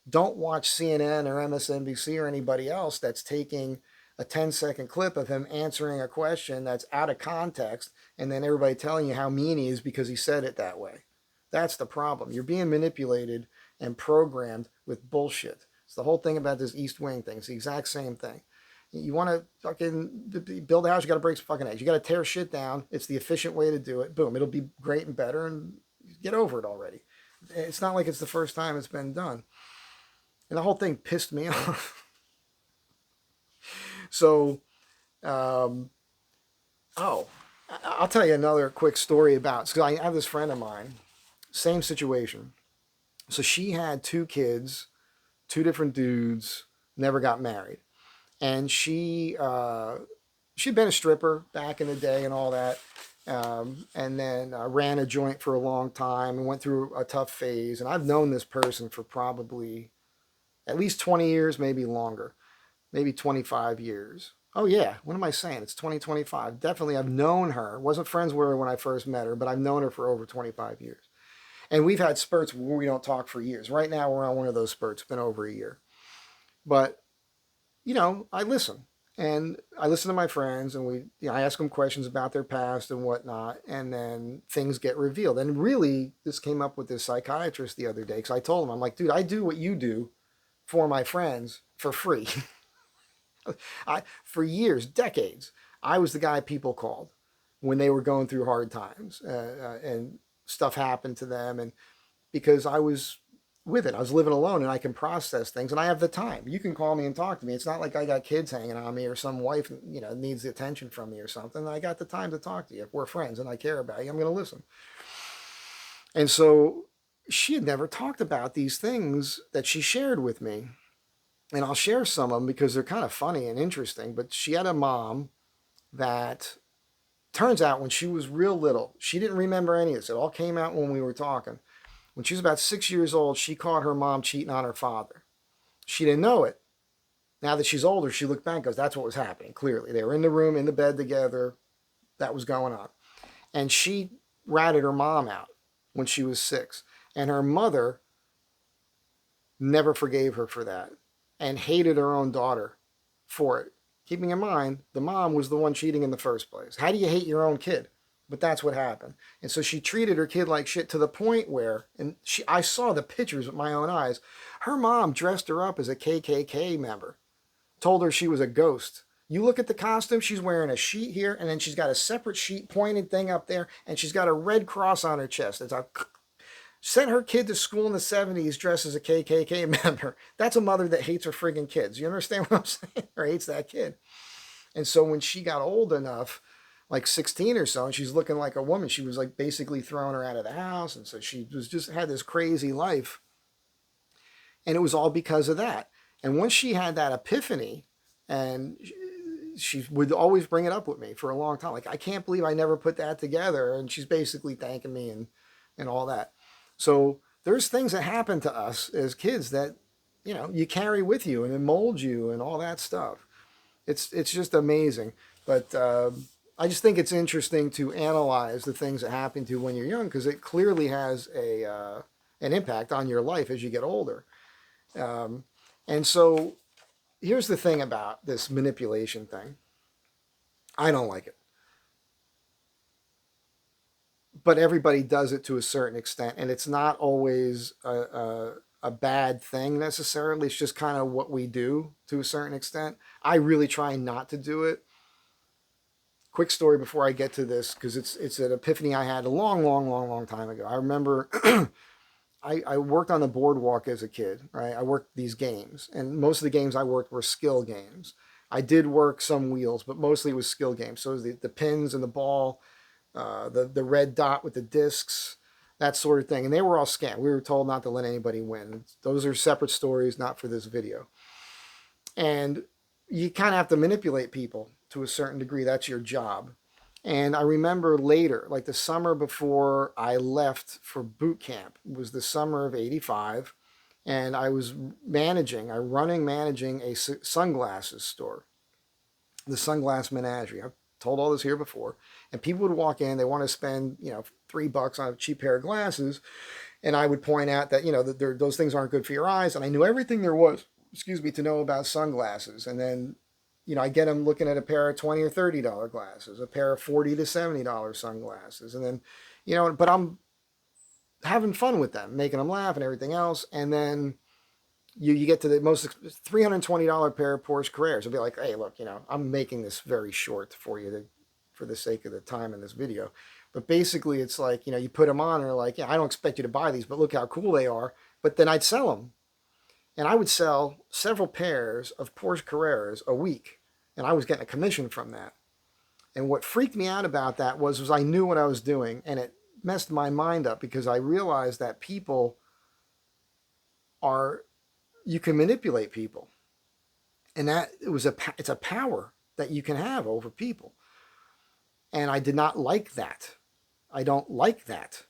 Don't watch CNN or MSNBC or anybody else that's taking a 10-second clip of him answering a question that's out of context, and then everybody telling you how mean he is because he said it that way. That's the problem. You're being manipulated and programmed with bullshit. It's the whole thing about this East Wing thing. It's the exact same thing. You want to fucking build a house, you got to break some fucking eggs. You got to tear shit down. It's the efficient way to do it. Boom, it'll be great and better, and get over it already. It's not like it's the first time it's been done. And the whole thing pissed me off. So, I'll tell you another quick story about, because I have this friend of mine, same situation. So she had 2 kids, 2 different dudes, never got married. And she'd been a stripper back in the day and all that, and then ran a joint for a long time and went through a tough phase. And I've known this person for probably at least 20 years, maybe longer, maybe 25 years. Oh yeah, what am I saying? It's 2025. Definitely, I've known her. Wasn't friends with her when I first met her, but I've known her for over 25 years. And we've had spurts where we don't talk for years. Right now, we're on one of those spurts. It's been over a year. But I listen. And I listen to my friends, and I ask them questions about their past and whatnot, and then things get revealed. And really, this came up with this psychiatrist the other day because I told him, I'm like, dude, I do what you do for my friends for free. For years, decades, I was the guy people called when they were going through hard times, and stuff happened to them, and because I was with it. I was living alone and I can process things and I have the time. You can call me and talk to me. It's not like I got kids hanging on me or some wife, needs the attention from me or something. I got the time to talk to you. If we're friends and I care about you, I'm going to listen. And so she had never talked about these things that she shared with me. And I'll share some of them because they're kind of funny and interesting. But she had a mom that turns out when she was real little, she didn't remember any of this. It all came out when we were talking. When she was about 6 years old, she caught her mom cheating on her father. She didn't know it. Now that she's older, she looked back and goes, that's what was happening, clearly. They were in the room, in the bed together. That was going on. And she ratted her mom out when she was 6. And her mother never forgave her for that and hated her own daughter for it. Keeping in mind, the mom was the one cheating in the first place. How do you hate your own kid? But that's what happened. And so she treated her kid like shit to the point where, I saw the pictures with my own eyes, her mom dressed her up as a KKK member, told her she was a ghost. You look at the costume, she's wearing a sheet here, and then she's got a separate sheet pointed thing up there, and she's got a red cross on her chest. It's a sent her kid to school in the 70s dressed as a KKK member. That's a mother that hates her friggin' kids. You understand what I'm saying? Or hates that kid. And so when she got old enough, like 16 or so, and she's looking like a woman, she was like basically throwing her out of the house. And so she was just had this crazy life. And it was all because of that. And once she had that epiphany, and she would always bring it up with me for a long time. Like, I can't believe I never put that together. And she's basically thanking me and all that. So there's things that happen to us as kids that, you carry with you and it molds you and all that stuff. It's just amazing. But I just think it's interesting to analyze the things that happen to you when you're young because it clearly has an impact on your life as you get older. And so here's the thing about this manipulation thing. I don't like it. But everybody does it to a certain extent, and it's not always a bad thing necessarily. It's just kind of what we do to a certain extent. I really try not to do it. Quick story before I get to this, because it's an epiphany I had a long time ago. I remember I worked on the boardwalk as a kid, right? I worked these games, and most of the games I worked were skill games. I did work some wheels, but mostly it was skill games. So it was the pins and the ball, the red dot with the discs, that sort of thing. And they were all scammed. We were told not to let anybody win. Those are separate stories, not for this video. And you kind of have to manipulate people to a certain degree. That's your job. And I remember later, like the summer before I left for boot camp, it was the summer of '85. And I was managing a sunglasses store, the Sunglass Menagerie. I've told all this here before. And people would walk in, they want to spend, $3 on a cheap pair of glasses. And I would point out that, that those things aren't good for your eyes. And I knew everything there was, to know about sunglasses. And then, I get them looking at a pair of $20 or $30 glasses, a pair of $40 to $70 sunglasses. And then, but I'm having fun with them, making them laugh and everything else. And then you get to the most $320 pair of Porsche Carreras. It'll be like, hey, look, I'm making this very short for you for the sake of the time in this video. But basically it's like, you put them on and they're like, yeah, I don't expect you to buy these, but look how cool they are. But then I'd sell them. And I would sell several pairs of Porsche Carreras a week. And I was getting a commission from that. And what freaked me out about that was I knew what I was doing. And it messed my mind up because I realized that you can manipulate people. And that it's a power that you can have over people. And I did not like that. I don't like that.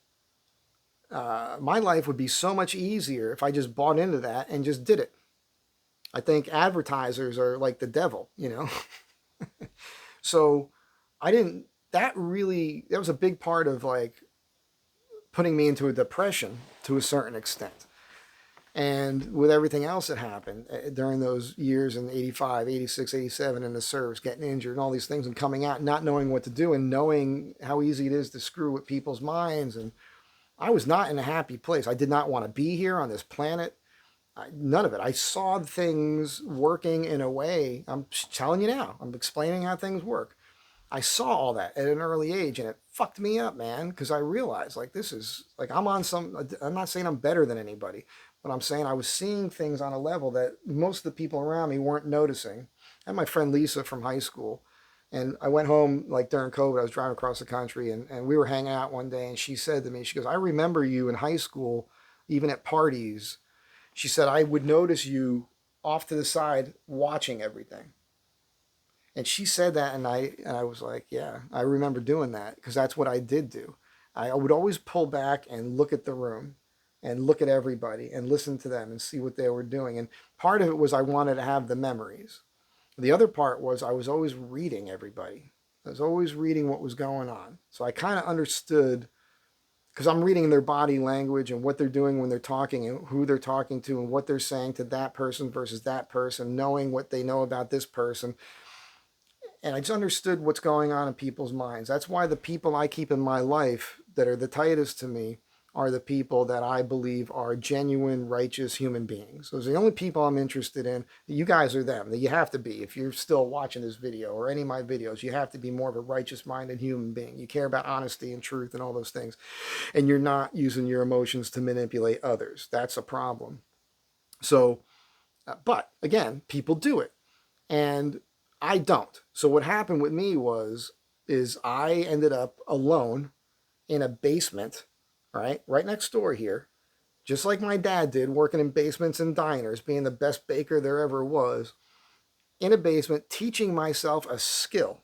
My life would be so much easier if I just bought into that and just did it. I think advertisers are like the devil, So that was a big part of like putting me into a depression to a certain extent. And with everything else that happened during those years in 85, 86, 87 in the service, getting injured and all these things and coming out, not knowing what to do and knowing how easy it is to screw with people's minds. And I was not in a happy place. I did not want to be here on this planet. None of it. I saw things working in a way. I'm telling you now, I'm explaining how things work. I saw all that at an early age and it fucked me up, man, because I realized like this is like I'm not saying I'm better than anybody, but I'm saying I was seeing things on a level that most of the people around me weren't noticing. I had my friend Lisa from high school, and I went home like during COVID. I was driving across the country, and we were hanging out one day, and she said to me, she goes, I remember you in high school, even at parties. She said, I would notice you off to the side watching everything. And she said that, and I was like, yeah, I remember doing that because that's what I did do. I would always pull back and look at the room and look at everybody and listen to them and see what they were doing. And part of it was I wanted to have the memories. The other part was I was always reading everybody. I was always reading what was going on. So I kind of understood because I'm reading their body language and what they're doing when they're talking and who they're talking to and what they're saying to that person versus that person, knowing what they know about this person. And I just understood what's going on in people's minds. That's why the people I keep in my life that are the tightest to me are the people that I believe are genuine, righteous human beings. Those are the only people I'm interested in. You guys are them. You have to be. If you're still watching this video or any of my videos, you have to be more of a righteous-minded human being. You care about honesty and truth and all those things. And you're not using your emotions to manipulate others. That's a problem. So, but again, people do it. And I don't. So what happened with me is I ended up alone in a basement, right next door here, just like my dad did, working in basements and diners, being the best baker there ever was, in a basement, teaching myself a skill,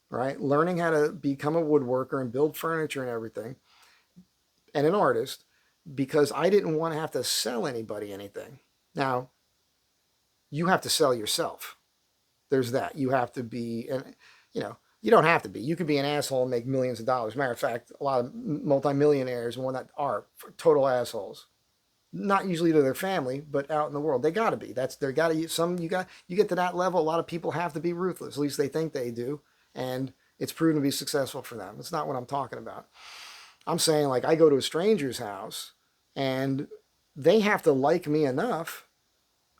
right? Learning how to become a woodworker and build furniture and everything, and an artist, because I didn't want to have to sell anybody anything. Now, you have to sell yourself. There's that. You have to be, and you don't have to be. You could be an asshole and make millions of dollars. Matter of fact, a lot of multimillionaires and one that are total assholes. Not usually to their family, but out in the world, they got to be. That's they got to. You get to that level. A lot of people have to be ruthless. At least they think they do, and it's proven to be successful for them. It's not what I'm talking about. I'm saying like I go to a stranger's house, and they have to like me enough.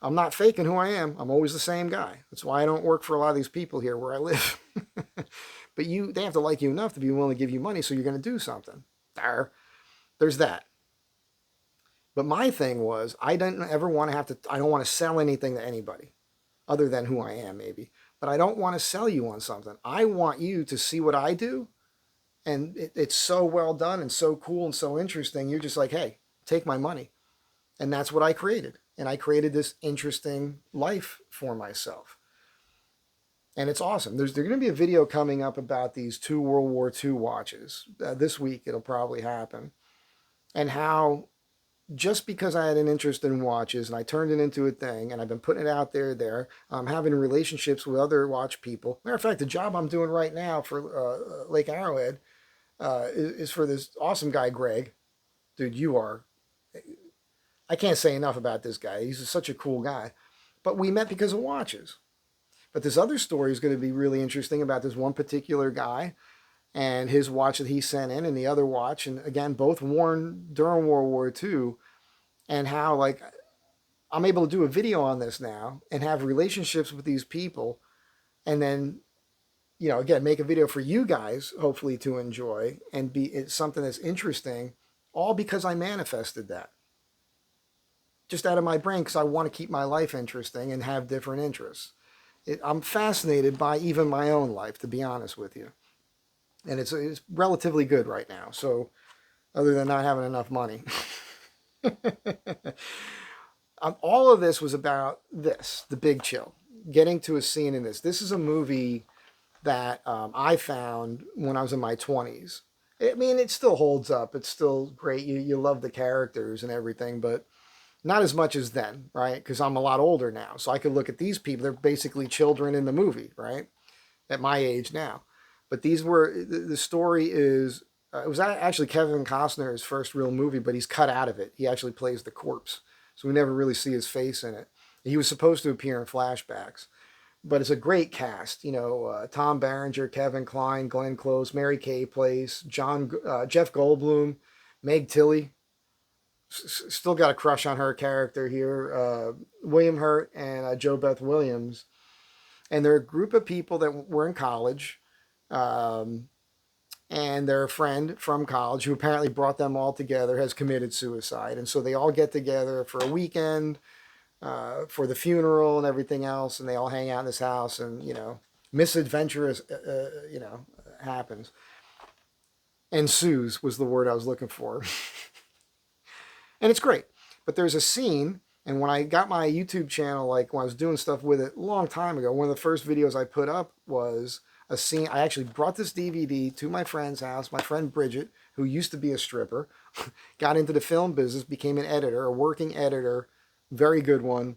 I'm not faking who I am. I'm always the same guy. That's why I don't work for a lot of these people here where I live. But they have to like you enough to be willing to give you money, so you're going to do something. There's that. But my thing was, I didn't ever want to have to. I don't want to sell anything to anybody, other than who I am, maybe. But I don't want to sell you on something. I want you to see what I do, and it's so well done and so cool and so interesting. You're just like, hey, take my money. And that's what I created. And I created this interesting life for myself. And it's awesome. There's going to be a video coming up about these two World War II watches. This week it'll probably happen. And how just because I had an interest in watches and I turned it into a thing and I've been putting it out there, having relationships with other watch people. Matter of fact, the job I'm doing right now for Lake Arrowhead is for this awesome guy, Greg. Dude, I can't say enough about this guy. He's such a cool guy. But we met because of watches. But this other story is going to be really interesting about this one particular guy and his watch that he sent in and the other watch. And again, both worn during World War II. And how, like, I'm able to do a video on this now and have relationships with these people. And then, again, make a video for you guys, hopefully to enjoy and it's something that's interesting, all because I manifested that. Just out of my brain because I want to keep my life interesting and have different interests. I'm fascinated by even my own life, to be honest with you. And it's relatively good right now. So other than not having enough money. All of this was about The Big Chill. Getting to a scene in this. This is a movie that I found when I was in my 20s. I mean, it still holds up. It's still great. You love the characters and everything, but not as much as then, right? Because I'm a lot older now. So I could look at these people. They're basically children in the movie, right? At my age now. But the story is, it was actually Kevin Costner's first real movie, but he's cut out of it. He actually plays the corpse. so we never really see his face in it. He was supposed to appear in flashbacks, but it's a great cast. Tom Berenger, Kevin Kline, Glenn Close, Mary Kay Place, Jeff Goldblum, Meg Tilly. Still got a crush on her character here. William Hurt and Jo Beth Williams, and they're a group of people that were in college. Um, and their friend from college, who apparently brought them all together, has committed suicide. And so they all get together for a weekend, for the funeral and everything else, and they all hang out in this house, and misadventurous, happens. Ensues was the word I was looking for, and it's great. But there's a scene, and when I got my YouTube channel, like when I was doing stuff with it a long time ago, one of the first videos I put up was a scene. I actually brought this DVD to my friend's house. My friend Bridget, who used to be a stripper, got into the film business, became an editor, a working editor, very good one.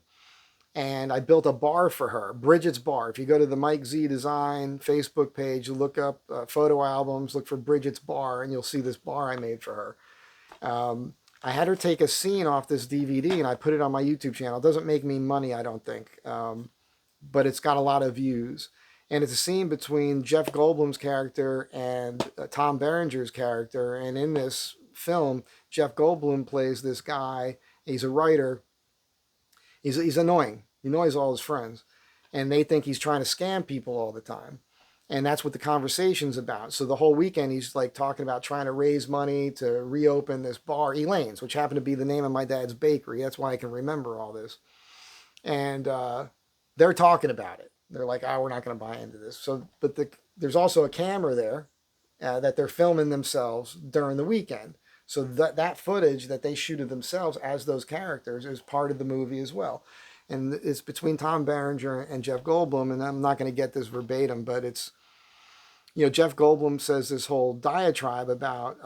And I built a bar for her, Bridget's Bar. If you go to the Mike Z Design Facebook page, you look up photo albums, look for Bridget's Bar, and you'll see this bar I made for her. I had her take a scene off this DVD, and I put it on my YouTube channel. It doesn't make me money, I don't think, but it's got a lot of views. And it's a scene between Jeff Goldblum's character and Tom Berenger's character. And in this film, Jeff Goldblum plays this guy. He's a writer. He's annoying. He annoys all his friends. And they think he's trying to scam people all the time. And that's what the conversation's about. So the whole weekend, he's like talking about trying to raise money to reopen this bar, Elaine's, which happened to be the name of my dad's bakery. That's why I can remember all this. And they're talking about it. They're like, oh, we're not going to buy into this. So, but there's also a camera there that they're filming themselves during the weekend. So that footage that they shoot of themselves as those characters is part of the movie as well. And it's between Tom Berenger and Jeff Goldblum. And I'm not going to get this verbatim, but it's, Jeff Goldblum says this whole diatribe about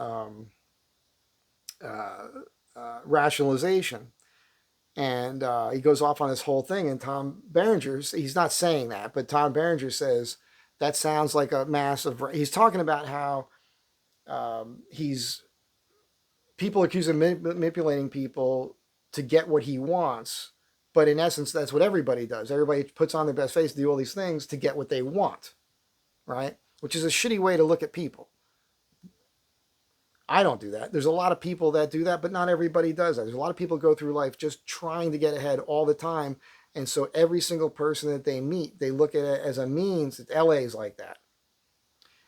rationalization. And he goes off on this whole thing, and Tom Berenger, he's not saying that, but Tom Berenger says, that sounds like a massive, he's talking about how people accuse him of manipulating people to get what he wants, but in essence, that's what everybody does. Everybody puts on their best face to do all these things to get what they want, right? Which is a shitty way to look at people. I don't do that. There's a lot of people that do that, but not everybody does that. There's a lot of people go through life just trying to get ahead all the time. And so every single person that they meet, they look at it as a means. LA's like that.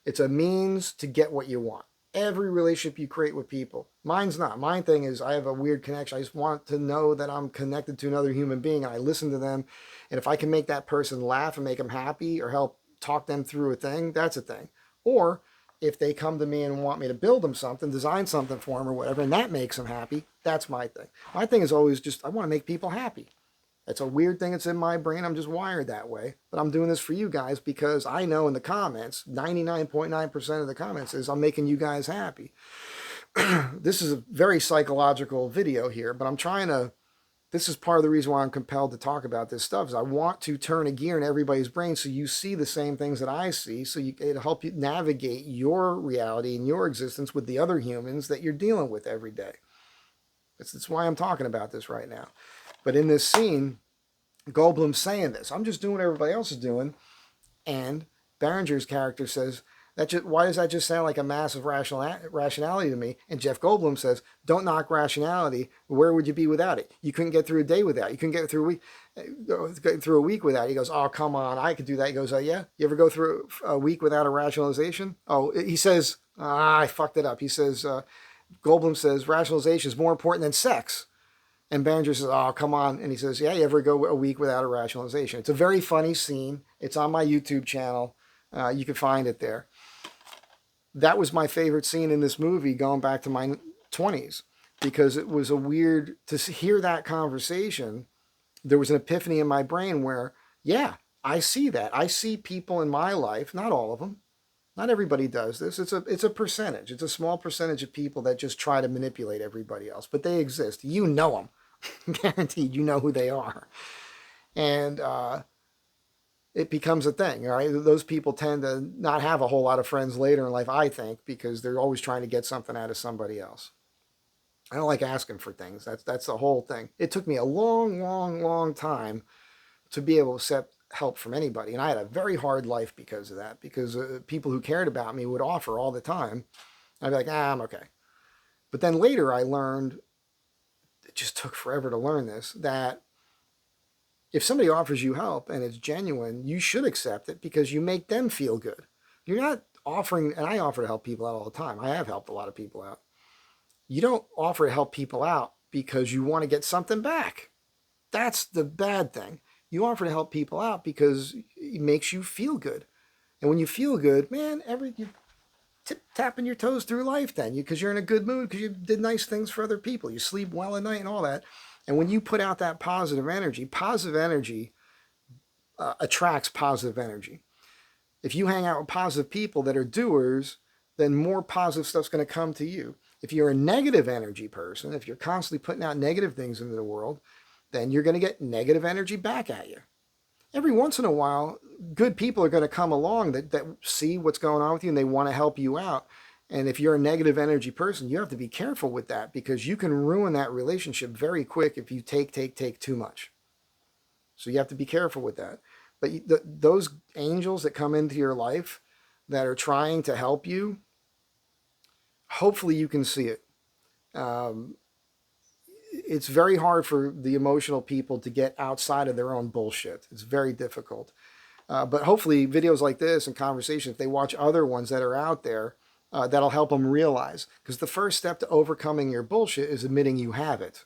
It's a means to get what you want. Every relationship you create with people. Mine's not. My thing is I have a weird connection. I just want to know that I'm connected to another human being, and I listen to them. And if I can make that person laugh and make them happy or help talk them through a thing, that's a thing. Or if they come to me and want me to build them something, design something for them or whatever, and that makes them happy, that's my thing. My thing is always just, I want to make people happy. It's a weird thing that's in my brain. I'm just wired that way. But I'm doing this for you guys because I know in the comments, 99.9% of the comments is I'm making you guys happy. This is a very psychological video here, but this is part of the reason why I'm compelled to talk about this stuff, is I want to turn a gear in everybody's brain so you see the same things that I see, so it'll help you navigate your reality and your existence with the other humans that you're dealing with every day. That's why I'm talking about this right now. But in this scene, Goldblum's saying this. I'm just doing what everybody else is doing. And Berenger's character says, why does that just sound like a massive rationality to me? And Jeff Goldblum says, don't knock rationality. Where would you be without it? You couldn't get through a day without it. You couldn't get through a week without it. He goes, oh, come on, I could do that. He goes, oh, yeah? You ever go through a week without a rationalization? Oh, he says, I fucked it up. He says, Goldblum says, rationalization is more important than sex. And Berenger says, oh, come on. And he says, yeah, you ever go a week without a rationalization? It's a very funny scene. It's on my YouTube channel. You can find it there. That was my favorite scene in this movie going back to my 20s, because it was to hear that conversation. There was an epiphany in my brain where, yeah, I see that. I see people in my life, not all of them. Not everybody does this. It's a percentage. It's a small percentage of people that just try to manipulate everybody else, but they exist. You know them. Guaranteed you know who they are. And it becomes a thing, right? Those people tend to not have a whole lot of friends later in life, I think, because they're always trying to get something out of somebody else. I don't like asking for things. That's the whole thing. It took me a long, long, long time to be able to accept help from anybody, and I had a very hard life because of that. Because people who cared about me would offer all the time. I'd be like, I'm okay. But then later, I learned. It just took forever to learn this, that if somebody offers you help and it's genuine, you should accept it because you make them feel good. You're not offering, and I offer to help people out all the time. I have helped a lot of people out. You don't offer to help people out because you want to get something back. That's the bad thing. You offer to help people out because it makes you feel good. And when you feel good, man, you're tapping your toes through life then, because you're in a good mood because you did nice things for other people. You sleep well at night and all that. And when you put out that positive energy attracts positive energy. If you hang out with positive people that are doers, then more positive stuff's going to come to you. If you're a negative energy person, if you're constantly putting out negative things into the world, then you're going to get negative energy back at you. Every once in a while, good people are going to come along that see what's going on with you and they want to help you out. And if you're a negative energy person, you have to be careful with that because you can ruin that relationship very quick if you take too much. So you have to be careful with that. But those angels that come into your life that are trying to help you, hopefully you can see it. It's very hard for the emotional people to get outside of their own bullshit. It's very difficult. But hopefully videos like this and conversations, if they watch other ones that are out there, that'll help them realize. Because the first step to overcoming your bullshit is admitting you have it.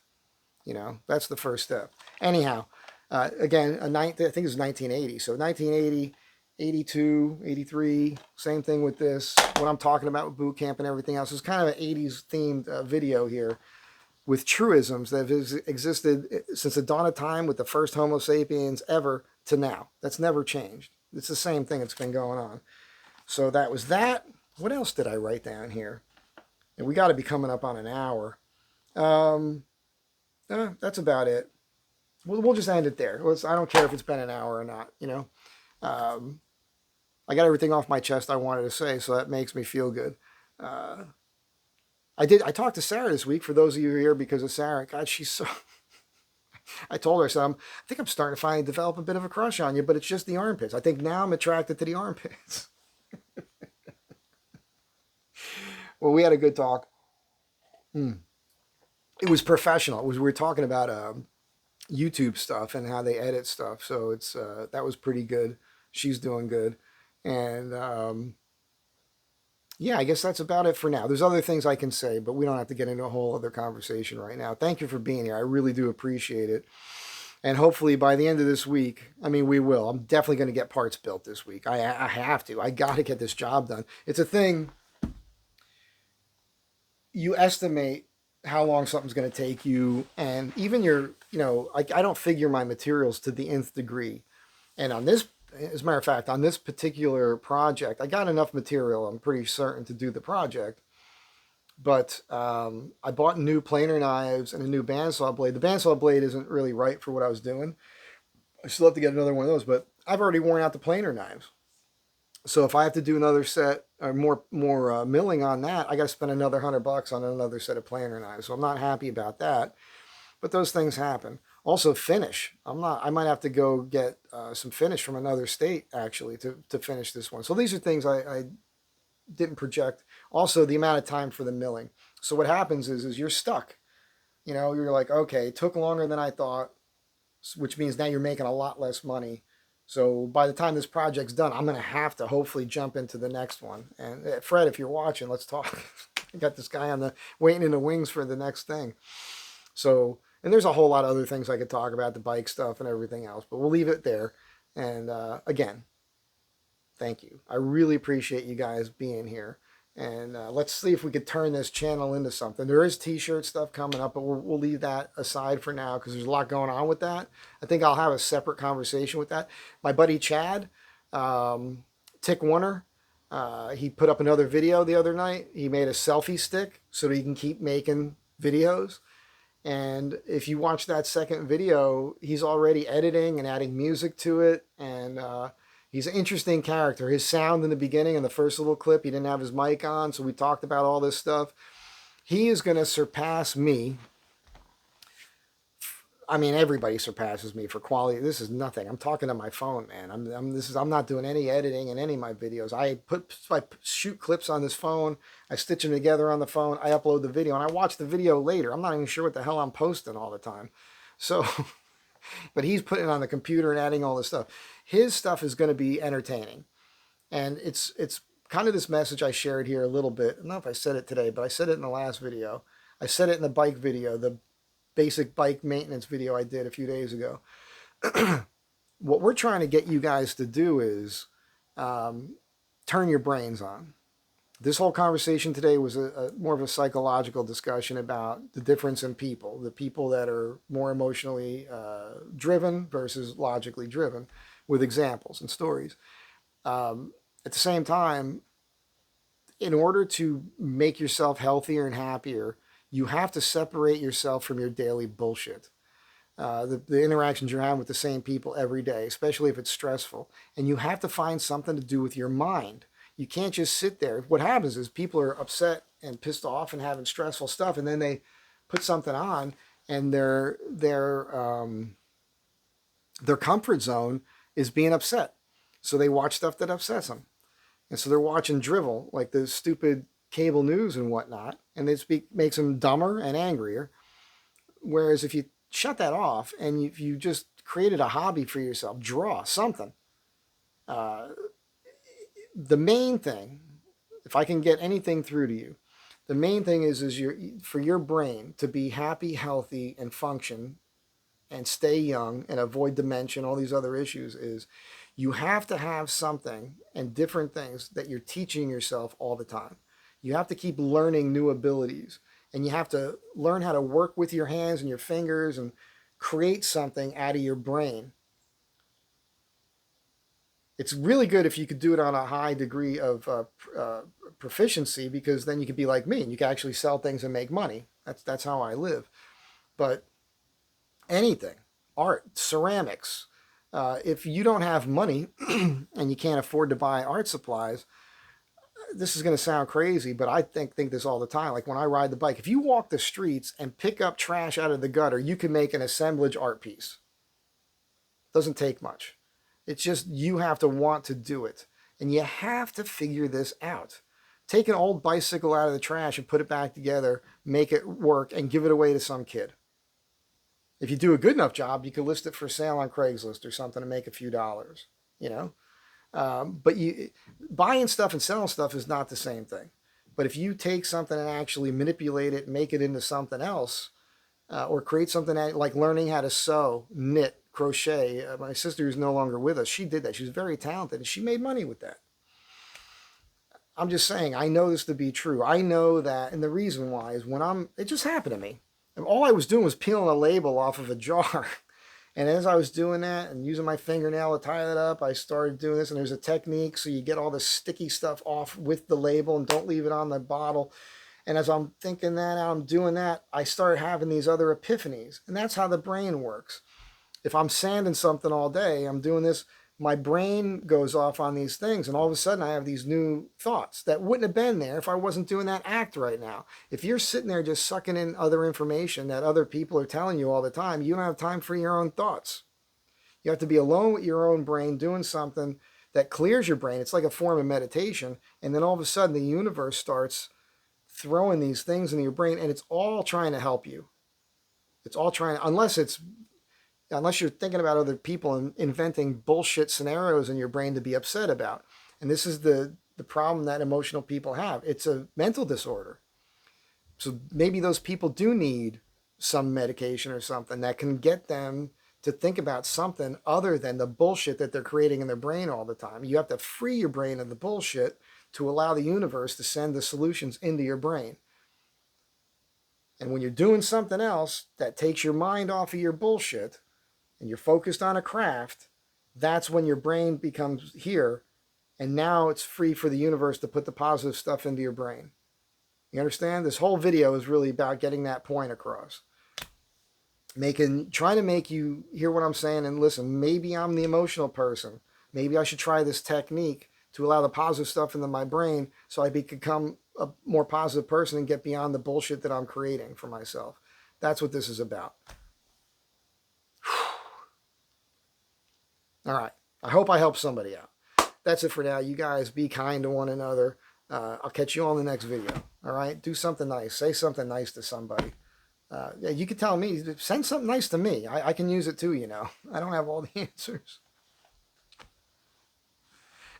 That's the first step. Anyhow, again, I think it was 1980. So 1980, 82, 83, same thing with this. What I'm talking about with boot camp and everything else is kind of an 80s themed video here with truisms that have existed since the dawn of time with the first Homo sapiens ever to now. That's never changed. It's the same thing that's been going on. So that was that. What else did I write down here? And we got to be coming up on an hour. That's about it. We'll just end it there. I don't care if it's been an hour or not. I got everything off my chest I wanted to say, so that makes me feel good. I talked to Sarah this week, for those of you who are here because of Sarah. God, she's so... I told her, I think I'm starting to finally develop a bit of a crush on you, but it's just the armpits. I think now I'm attracted to the armpits. Well, we had a good talk. It was professional. We were talking about YouTube stuff and how they edit stuff. So it's that was pretty good. She's doing good. And yeah, I guess that's about it for now. There's other things I can say, but we don't have to get into a whole other conversation right now. Thank you for being here. I really do appreciate it. And hopefully by the end of this week, we will. I'm definitely going to get parts built this week. I have to. I got to get this job done. It's a thing. You estimate how long something's going to take you, and even I don't figure my materials to the nth degree. And on this, as a matter of fact, on this particular project, I got enough material, I'm pretty certain, to do the project. But I bought new planer knives and a new bandsaw blade. The bandsaw blade isn't really right for what I was doing. I still have to get another one of those, but I've already worn out the planer knives. So if I have to do another set or more milling on that, I got to spend another $100 on another set of planer knives. So I'm not happy about that. But those things happen. Also, finish. I might have to go get some finish from another state actually to finish this one. So these are things I didn't project. Also, the amount of time for the milling. So what happens is you're stuck. You're like, okay, it took longer than I thought, which means now you're making a lot less money. So by the time this project's done, I'm going to have to hopefully jump into the next one. And Fred, if you're watching, let's talk. I got this guy waiting in the wings for the next thing. So, and there's a whole lot of other things I could talk about, the bike stuff and everything else, but we'll leave it there. And again, thank you. I really appreciate you guys being here. And let's see if we could turn this channel into something. There is t-shirt stuff coming up, but we'll leave that aside for now because there's a lot going on with that. I think I'll have a separate conversation with that. My buddy Chad, Tick Warner, he put up another video the other night. He made a selfie stick so that he can keep making videos. And if you watch that second video, he's already editing and adding music to it. And he's an interesting character. His sound in the beginning, in the first little clip, he didn't have his mic on, so we talked about all this stuff. He is going to surpass me. I mean, everybody surpasses me for quality. This is nothing. I'm talking to my phone, man. I'm not doing any editing in any of my videos. I shoot clips on this phone. I stitch them together on the phone. I upload the video, and I watch the video later. I'm not even sure what the hell I'm posting all the time. So, but he's putting it on the computer and adding all this stuff. His stuff is going to be entertaining, and it's kind of this message I shared here a little bit. I don't know if I said it today, but I said it in the last video. I said it in the bike video, the basic bike maintenance video I did a few days ago. What we're trying to get you guys to do is turn your brains on. This whole conversation today was more of a psychological discussion about the difference in people, the people that are more emotionally driven versus logically driven, with examples and stories. At the same time, in order to make yourself healthier and happier, you have to separate yourself from your daily bullshit. The interactions you're having with the same people every day, especially if it's stressful. And you have to find something to do with your mind. You can't just sit there. What happens is people are upset and pissed off and having stressful stuff, and then they put something on, and their comfort zone is being upset. So they watch stuff that upsets them. And so they're watching drivel, like the stupid cable news and whatnot, and it makes them dumber and angrier. Whereas if you shut that off and if you just created a hobby for yourself, draw something. The main thing, if I can get anything through to you, the main thing is for your brain to be happy, healthy, and function, and stay young and avoid dementia and all these other issues, is you have to have something and different things that you're teaching yourself all the time. You have to keep learning new abilities, and you have to learn how to work with your hands and your fingers and create something out of your brain. It's really good if you could do it on a high degree of proficiency, because then you could be like me and you can actually sell things and make money. That's how I live. But anything, art, ceramics, if you don't have money and you can't afford to buy art supplies, this is going to sound crazy, but I think this all the time. Like when I ride the bike, if you walk the streets and pick up trash out of the gutter, you can make an assemblage art piece. Doesn't take much. It's just you have to want to do it. And you have to figure this out. Take an old bicycle out of the trash and put it back together, make it work, and give it away to some kid. If you do a good enough job, you can list it for sale on Craigslist or something and make a few dollars, you know? But buying stuff and selling stuff is not the same thing. But if you take something and actually manipulate it and make it into something else, or create something like learning how to sew, knit, crochet. My sister, who's no longer with us, she did that. She was very talented, and she made money with that. I'm just saying, I know this to be true. I know that, and the reason why is it just happened to me. And all I was doing was peeling a label off of a jar. And as I was doing that and using my fingernail to tie it up, I started doing this. And there's a technique so you get all the sticky stuff off with the label and don't leave it on the bottle. And as I'm thinking that out, I'm doing that, I start having these other epiphanies. And that's how the brain works. If I'm sanding something all day, I'm doing this, my brain goes off on these things. And all of a sudden I have these new thoughts that wouldn't have been there if I wasn't doing that act right now. If you're sitting there just sucking in other information that other people are telling you all the time, you don't have time for your own thoughts. You have to be alone with your own brain doing something that clears your brain. It's like a form of meditation. And then all of a sudden the universe starts throwing these things into your brain, and it's all trying to help you. It's all trying, unless you're thinking about other people and inventing bullshit scenarios in your brain to be upset about. And this is the problem that emotional people have. It's a mental disorder. So maybe those people do need some medication or something that can get them to think about something other than the bullshit that they're creating in their brain all the time. You have to free your brain of the bullshit to allow the universe to send the solutions into your brain. And when you're doing something else that takes your mind off of your bullshit and you're focused on a craft, that's when your brain becomes here, and now it's free for the universe to put the positive stuff into your brain. You understand? This whole video is really about getting that point across. Trying to make you hear what I'm saying and listen. Maybe I'm the emotional person. Maybe I should try this technique to allow the positive stuff into my brain so I become a more positive person and get beyond the bullshit that I'm creating for myself. That's what this is about. All right. I hope I helped somebody out. That's it for now. You guys be kind to one another. I'll catch you on the next video. All right. Do something nice. Say something nice to somebody. Yeah, you can tell me. Send something nice to me. I can use it too, you know. I don't have all the answers.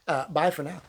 Bye for now.